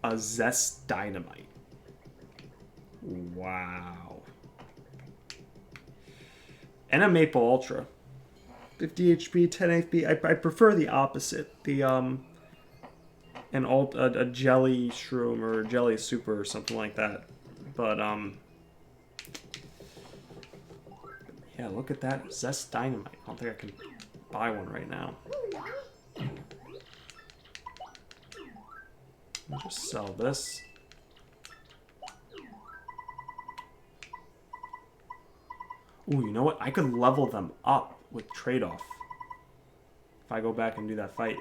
A Zest Dynamite. Wow. And a Maple Ultra. 50 HP, 10 HP. I prefer the opposite. The, a Jelly Shroom or a Jelly Super or something like that. But, yeah, look at that. Zest Dynamite. I don't think I can buy one right now. I'll just sell this. Ooh, you know what? I could level them up with trade-off. If I go back and do that fight.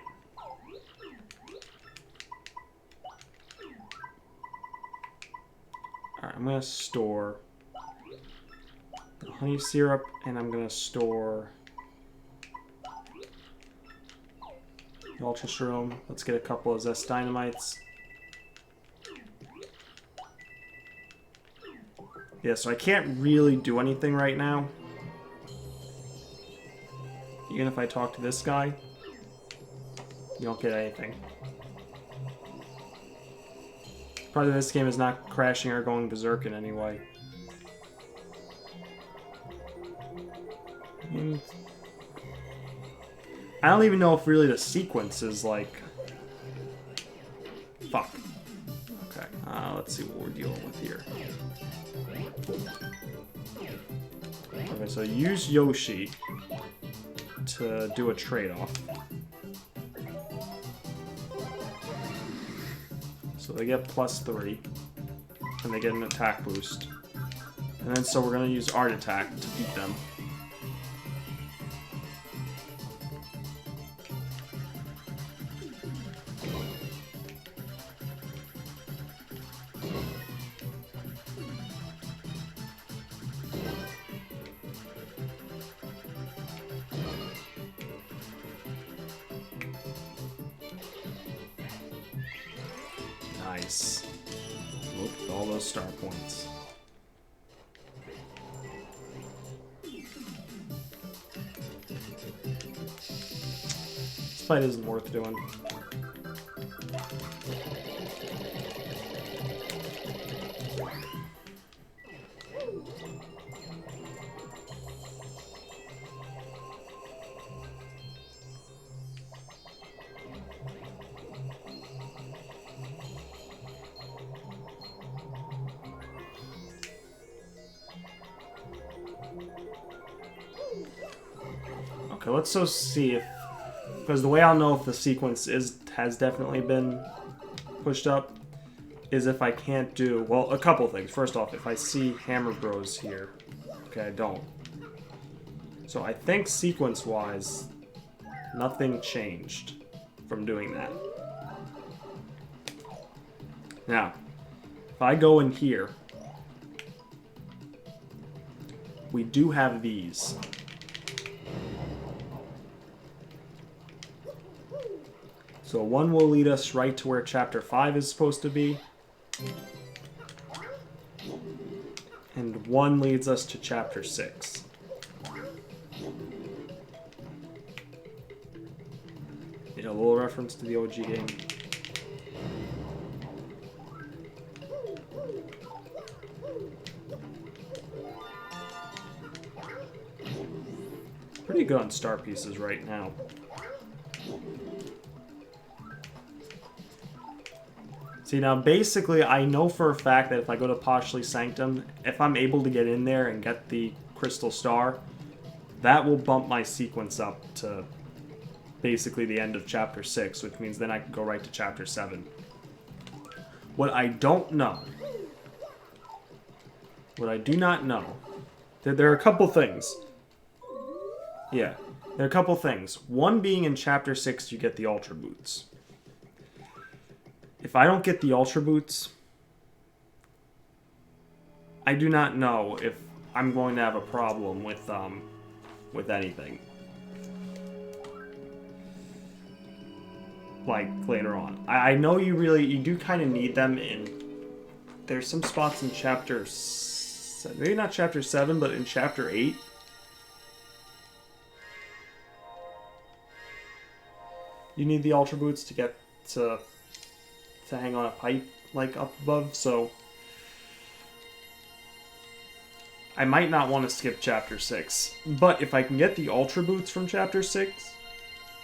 Alright, I'm going to store the honey syrup, and I'm going to store the Ultra Shroom. Let's get a couple of Zest Dynamites. Yeah, so I can't really do anything right now. Even if I talk to this guy, you don't get anything. Part of this game is not crashing or going berserk in any way. I don't even know if really the sequence is like... Fuck. Okay, let's see what we're dealing with here. Okay, so use Yoshi to do a trade-off. So they get +3, and they get an attack boost. And then so we're going to use Art Attack to beat them. Nice. Look at all those star points. This fight isn't worth doing. Okay, let's so see if, because the way I'll know if the sequence has definitely been pushed up is if I can't do, well, a couple things. First off, if I see Hammer Bros here. Okay, I don't. So I think sequence-wise, nothing changed from doing that. Now, if I go in here, we do have these. So one will lead us right to where Chapter 5 is supposed to be. And one leads us to Chapter 6. You know, a little reference to the OG game. Pretty good on star pieces right now. See, now basically I know for a fact that if I go to Posthuly Sanctum, if I'm able to get in there and get the Crystal Star, that will bump my sequence up to basically the end of Chapter 6, which means then I can go right to Chapter 7. What I don't know, what I do not know, there are a couple things. Yeah, there are a couple things. One being in Chapter 6 you get the Ultra Boots. If I don't get the Ultra Boots, I do not know if I'm going to have a problem with anything. Like, later on. I know you do kind of need them in... There's some spots in Chapter... Maybe not Chapter 7, but in Chapter 8. You need the Ultra Boots to get to hang on a pipe, like, up above, so... I might not want to skip Chapter 6. But if I can get the Ultra Boots from Chapter 6,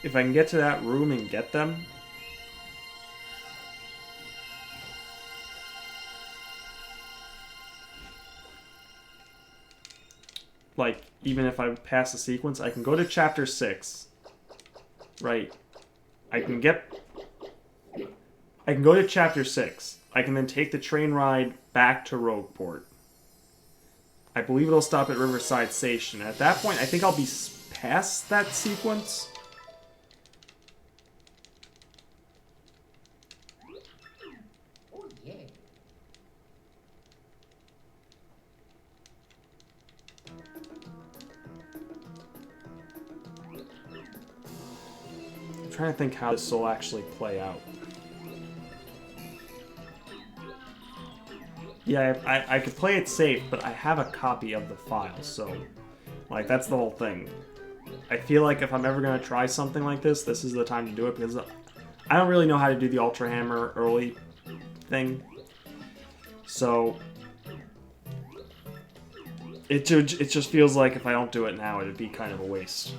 if I can get to that room and get them... Like, even if I pass the sequence, I can go to Chapter 6. Right. I can go to Chapter 6. I can then take the train ride back to Rogueport. I believe it'll stop at Riverside Station. At that point, I think I'll be past that sequence. Oh, yeah. I'm trying to think how this will actually play out. Yeah, I could play it safe, but I have a copy of the file, so... Like, that's the whole thing. I feel like if I'm ever going to try something like this, this is the time to do it, because I don't really know how to do the Ultra Hammer early thing. So... It just feels like if I don't do it now, it'd be kind of a waste.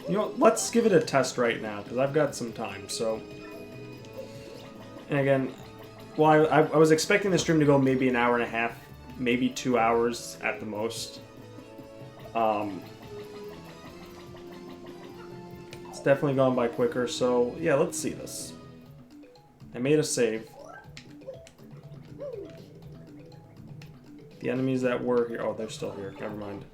You know, let's give it a test right now, because I've got some time, so... And again, well, I was expecting the stream to go maybe an hour and a half, maybe 2 hours at the most. It's definitely gone by quicker, so yeah, let's see this. I made a save. The enemies that were here... Oh, they're still here. Never mind.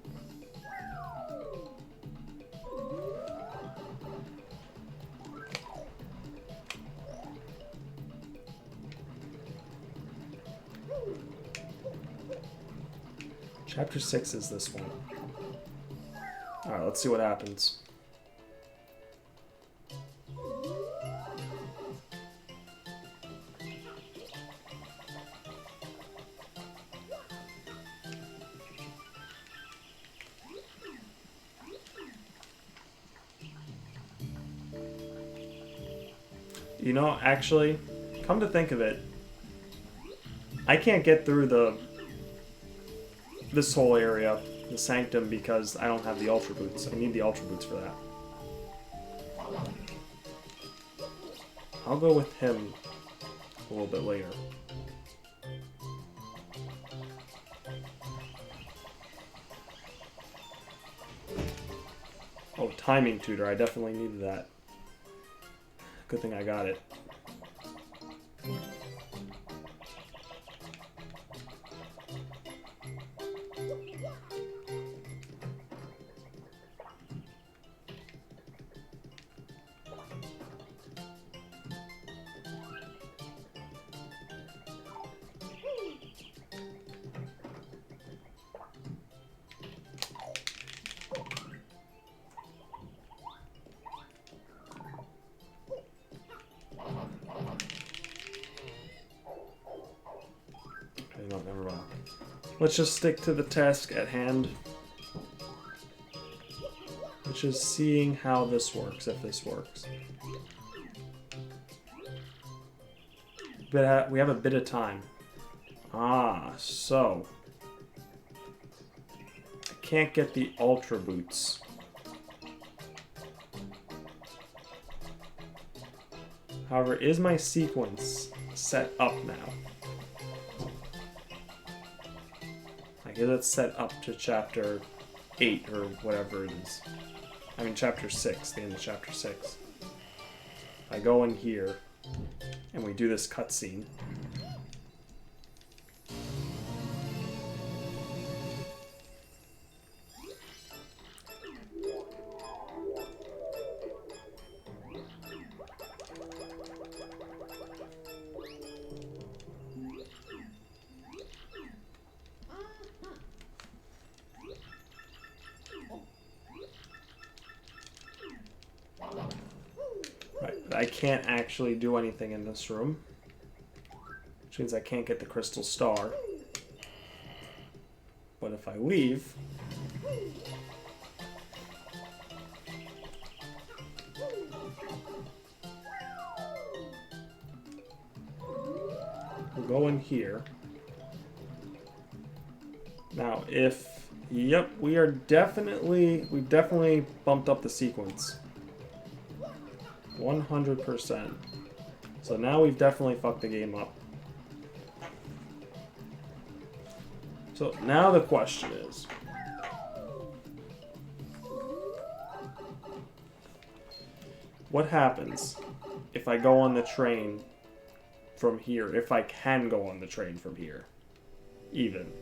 Chapter 6 is this one. Alright, let's see what happens. You know, actually, come to think of it, I can't get through this whole area, the sanctum, because I don't have the ultra boots. I need the ultra boots for that. I'll go with him a little bit later. Oh, timing tutor. I definitely needed that. Good thing I got it. No, never mind. Let's just stick to the task at hand, which is seeing how this works, if this works. But we have a bit of time. Ah, so I can't get the ultra boots. However, is my sequence set up now? I guess it's set up to chapter 8 or whatever it is. I mean chapter 6, the end of chapter 6. I go in here and we do this cutscene. I can't actually do anything in this room, which means I can't get the crystal star. But if I leave, we'll go in here. Now, yep, we've definitely bumped up the sequence. 100%. So now we've definitely fucked the game up. So now the question is, what happens if I go on the train from here, if I can go on the train from here, even?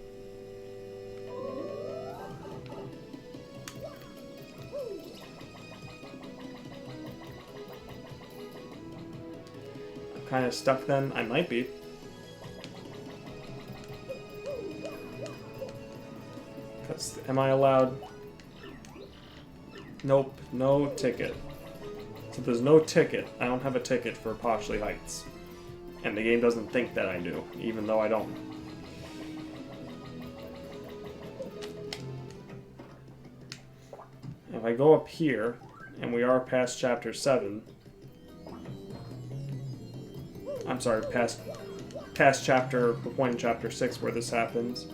Kind of stuck then? I might be. Because am I allowed? Nope, no ticket. So there's no ticket. I don't have a ticket for Poshley Heights. And the game doesn't think that I do, even though I don't. If I go up here, and we are past chapter 7, I'm sorry, past chapter, the point in chapter 6 where this happens.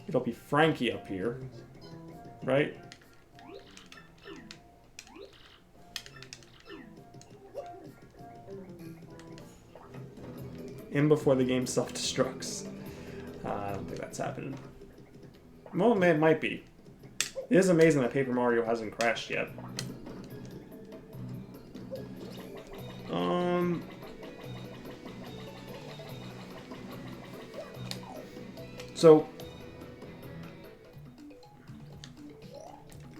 It'll be Frankie up here, right? In before the game self-destructs. I don't think that's happening. Well, it might be. It is amazing that Paper Mario hasn't crashed yet. So,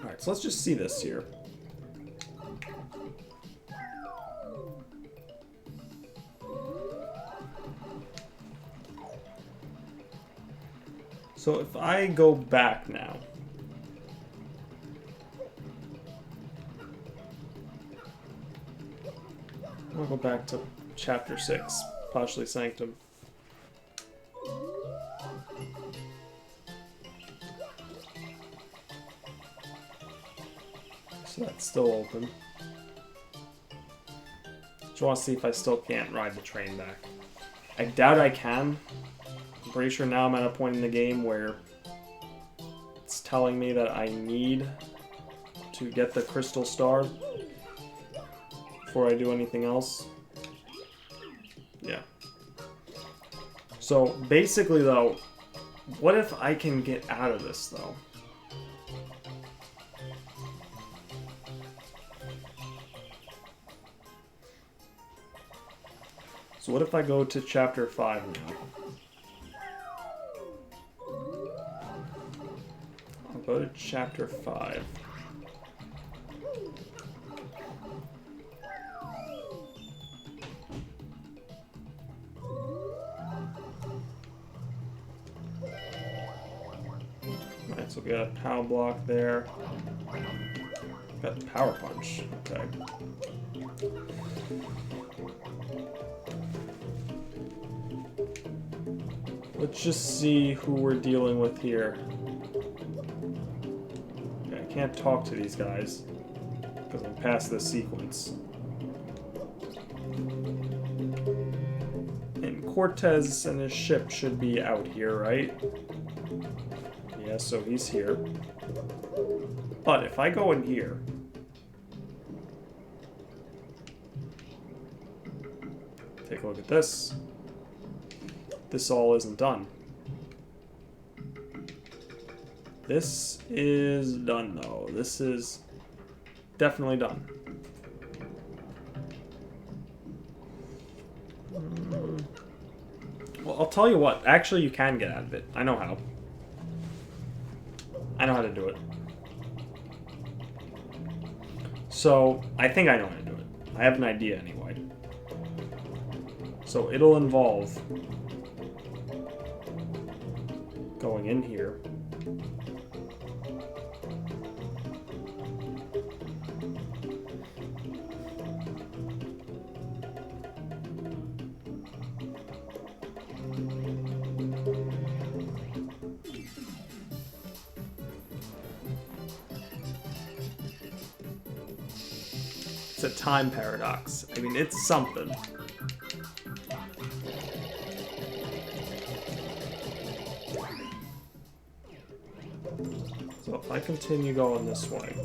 alright, so let's just see this here. So if I go back now, I'll go back to chapter 6, Postulate Sanctum. So that's still open. Just want to see if I still can't ride the train back. I doubt I can. I'm pretty sure now I'm at a point in the game where it's telling me that I need to get the crystal star before I do anything else. Yeah. So basically though, what if I can get out of this though? So what if I go to chapter 5 now? I'll go to chapter 5. Alright, so we got a power block there. Got the power punch. Okay. Let's just see who we're dealing with here. Okay, I can't talk to these guys because I'm past this sequence. And Cortez and his ship should be out here, right? Yeah, so he's here. But if I go in here, take a look at this. This all isn't done. This is done, though. This is definitely done. Well, I'll tell you what. Actually, you can get out of it. I know how. I know how to do it. So, I think I know how to do it. I have an idea, anyway. So, it'll involve going in here. It's a time paradox. I mean, it's something. So if I continue going this way,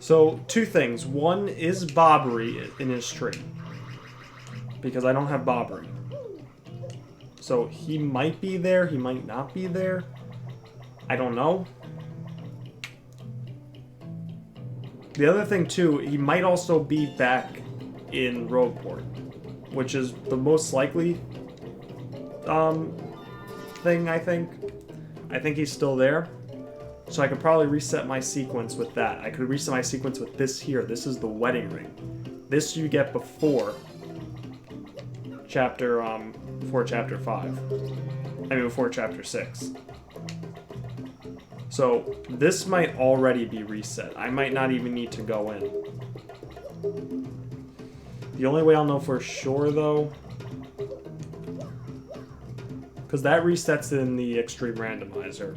so two things. One is Bobbery in his tree, because I don't have Bobbery. So he might be there, he might not be there. I don't know. The other thing, too, he might also be back in Rogueport, which is the most likely thing, I think. I think he's still there. So I could probably reset my sequence with that. I could reset my sequence with this here. This is the wedding ring. This you get before chapter 5. I mean, before chapter 6. So, this might already be reset. I might not even need to go in. The only way I'll know for sure, though, because that resets in the Extreme Randomizer.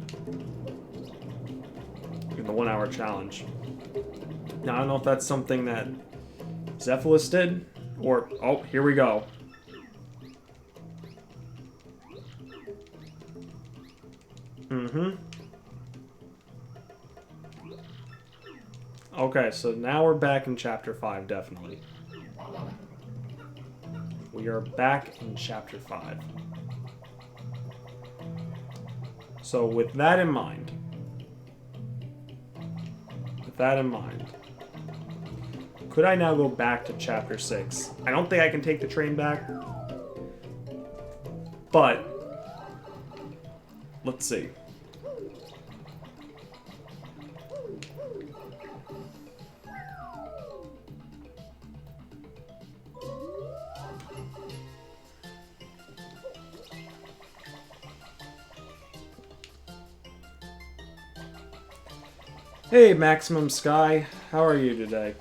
In the 1 hour challenge. Now, I don't know if that's something that Zephyllus did, or, oh, here we go. Okay, so now we're back in chapter 5, definitely. We are back in chapter 5. So with that in mind, could I now go back to chapter 6? I don't think I can take the train back, but let's see. Hey, Maximum Sky. How are you today?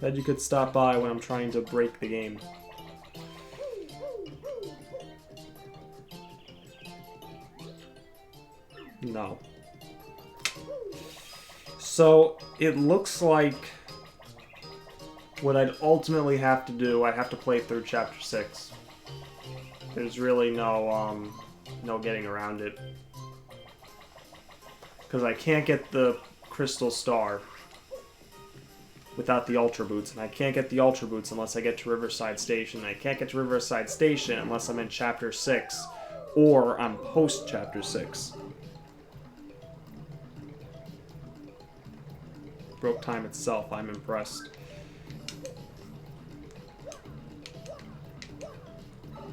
Glad you could stop by when I'm trying to break the game. No. So, it looks like what I'd ultimately have to do, I'd have to play through Chapter 6. There's really no getting around it. Because I can't get the Crystal Star without the Ultra Boots, and I can't get the Ultra Boots unless I get to Riverside Station. And I can't get to Riverside Station unless I'm in Chapter 6, or I'm post-Chapter 6. Broke time itself, I'm impressed.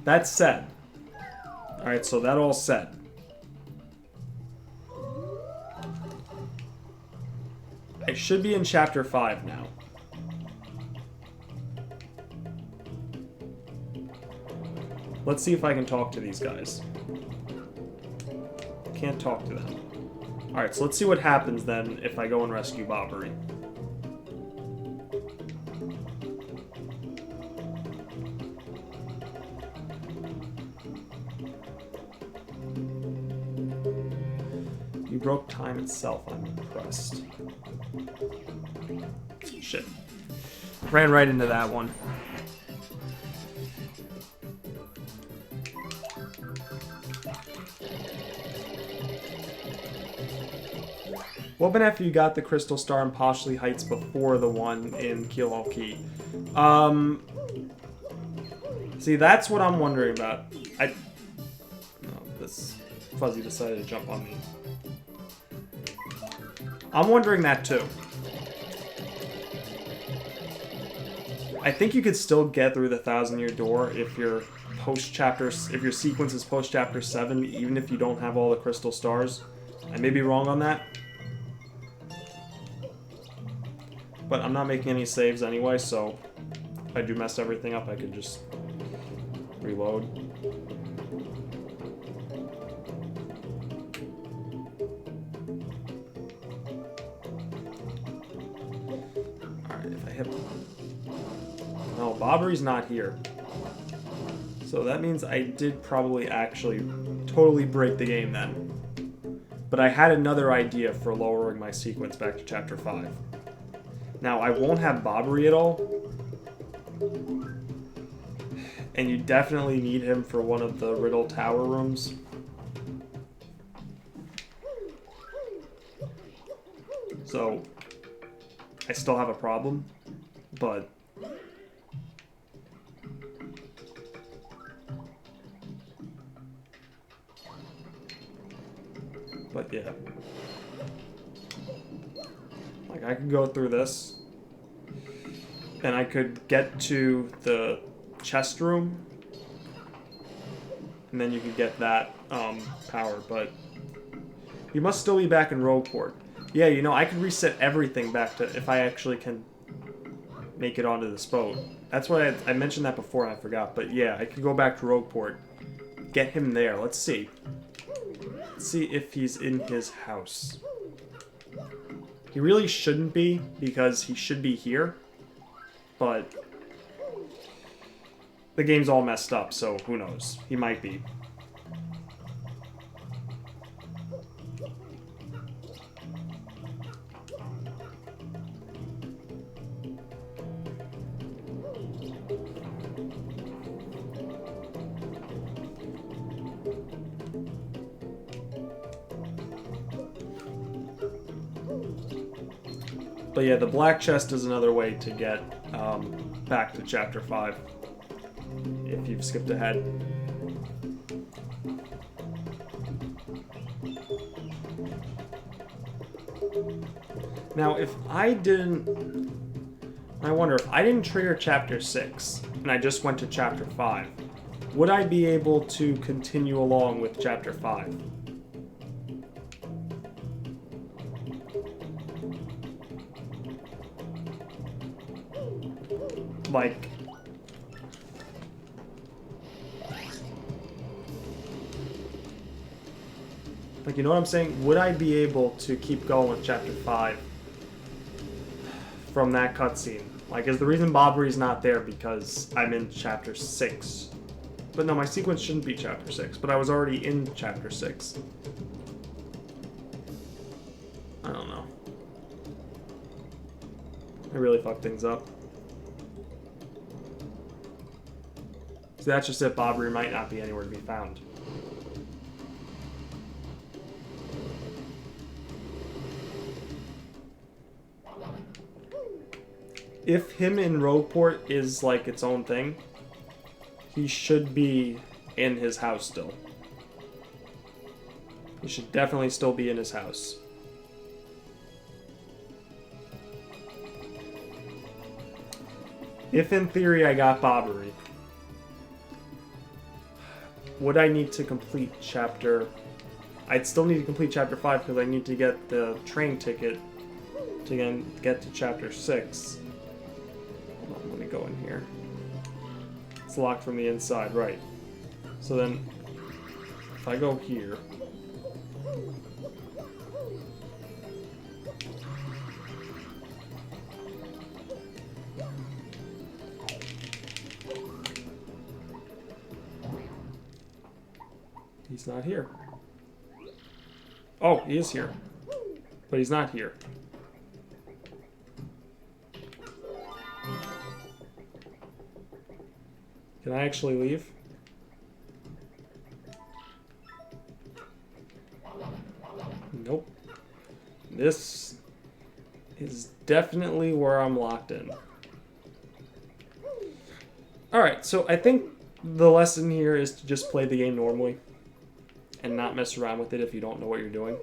That said. Alright, so that all said. I should be in Chapter 5 now. Let's see if I can talk to these guys. Can't talk to them. Alright, so let's see what happens then if I go and rescue Bobbery. You broke time itself, I'm impressed. Shit. Ran right into that one. What happened after you got the Crystal Star in Poshley Heights before the one in Kilo Key? See, that's what I'm wondering about. No, this Fuzzy decided to jump on me. I'm wondering that too. I think you could still get through the 1,000-year door if your sequence is post chapter 7, even if you don't have all the crystal stars. I may be wrong on that, but I'm not making any saves anyway, so if I do mess everything up, I could just reload. Alright, if I hit... No, Bobbery's not here. So that means I did probably actually totally break the game then. But I had another idea for lowering my sequence back to Chapter 5. Now, I won't have Bobbery at all. And you definitely need him for one of the Riddle Tower rooms. So, I still have a problem, but... But yeah. Like, I could go through this. And I could get to the chest room. And then you could get that power, but... You must still be back in Rogueport. Yeah, you know, I could reset everything back to... If I actually can make it onto this boat. That's why I mentioned that before and I forgot. But yeah, I could go back to Rogueport. Get him there. Let's see. Let's see if he's in his house. He really shouldn't be, because he should be here. But the game's all messed up, so who knows? He might be. But yeah, the black chest is another way to get back to Chapter 5, if you've skipped ahead. Now, if I didn't... I wonder, if I didn't trigger Chapter 6, and I just went to Chapter 5, would I be able to continue along with Chapter 5? like... Like, you know what I'm saying? Would I be able to keep going with Chapter 5 from that cutscene? Like, is the reason Bobbery's not there because I'm in Chapter 6? But no, my sequence shouldn't be Chapter 6, but I was already in Chapter 6. I don't know. I really fucked things up. So that's just it. Bobbery might not be anywhere to be found. If him in Rogueport is like its own thing, he should be in his house still. He should definitely still be in his house. If in theory I got Bobbery, would I need to complete chapter... I'd still need to complete chapter 5 because I need to get the train ticket to get to chapter 6. Hold on, let me go in here. It's locked from the inside, right. So then, if I go here... He's not here. Oh, he is here. But he's not here. Can I actually leave? Nope. This is definitely where I'm locked in. Alright, so I think the lesson here is to just play the game normally and not mess around with it if you don't know what you're doing.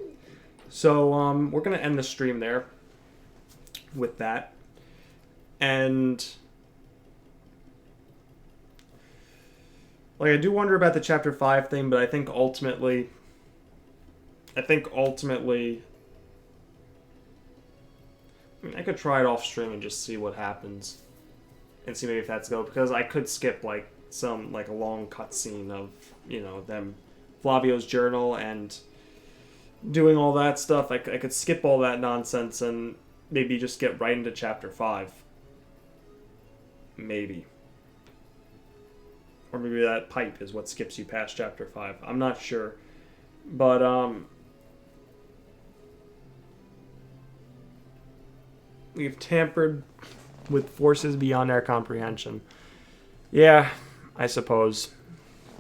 So we're going to end the stream there with that. And like, I do wonder about the chapter 5 thing, but I think ultimately I mean, I could try it off stream and just see what happens and see maybe if that's go, because I could skip like some like a long cutscene of, you know, them Flavio's journal and doing all that stuff. I could skip all that nonsense and maybe just get right into chapter 5. Maybe. Or maybe that pipe is what skips you past chapter 5. I'm not sure. But, we've tampered with forces beyond our comprehension. Yeah, I suppose.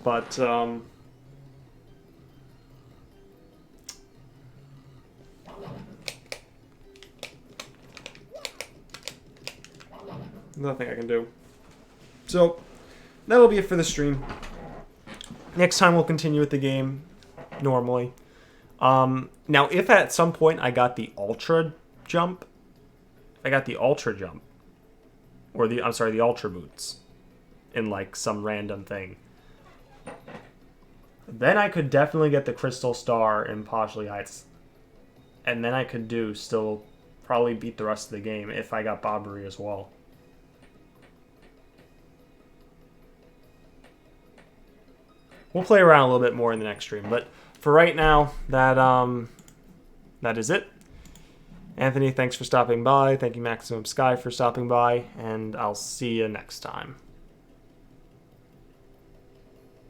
But, nothing I can do. So, that'll be it for the stream. Next time we'll continue with the game normally. Now, if at some point I got the Ultra Jump, or the Ultra Boots in like some random thing, then I could definitely get the Crystal Star in Poshley Heights. And then I could still probably beat the rest of the game if I got Bobbery as well. We'll play around a little bit more in the next stream, but for right now, that is it. Anthony, thanks for stopping by. Thank you, Maximum Sky, for stopping by, and I'll see you next time.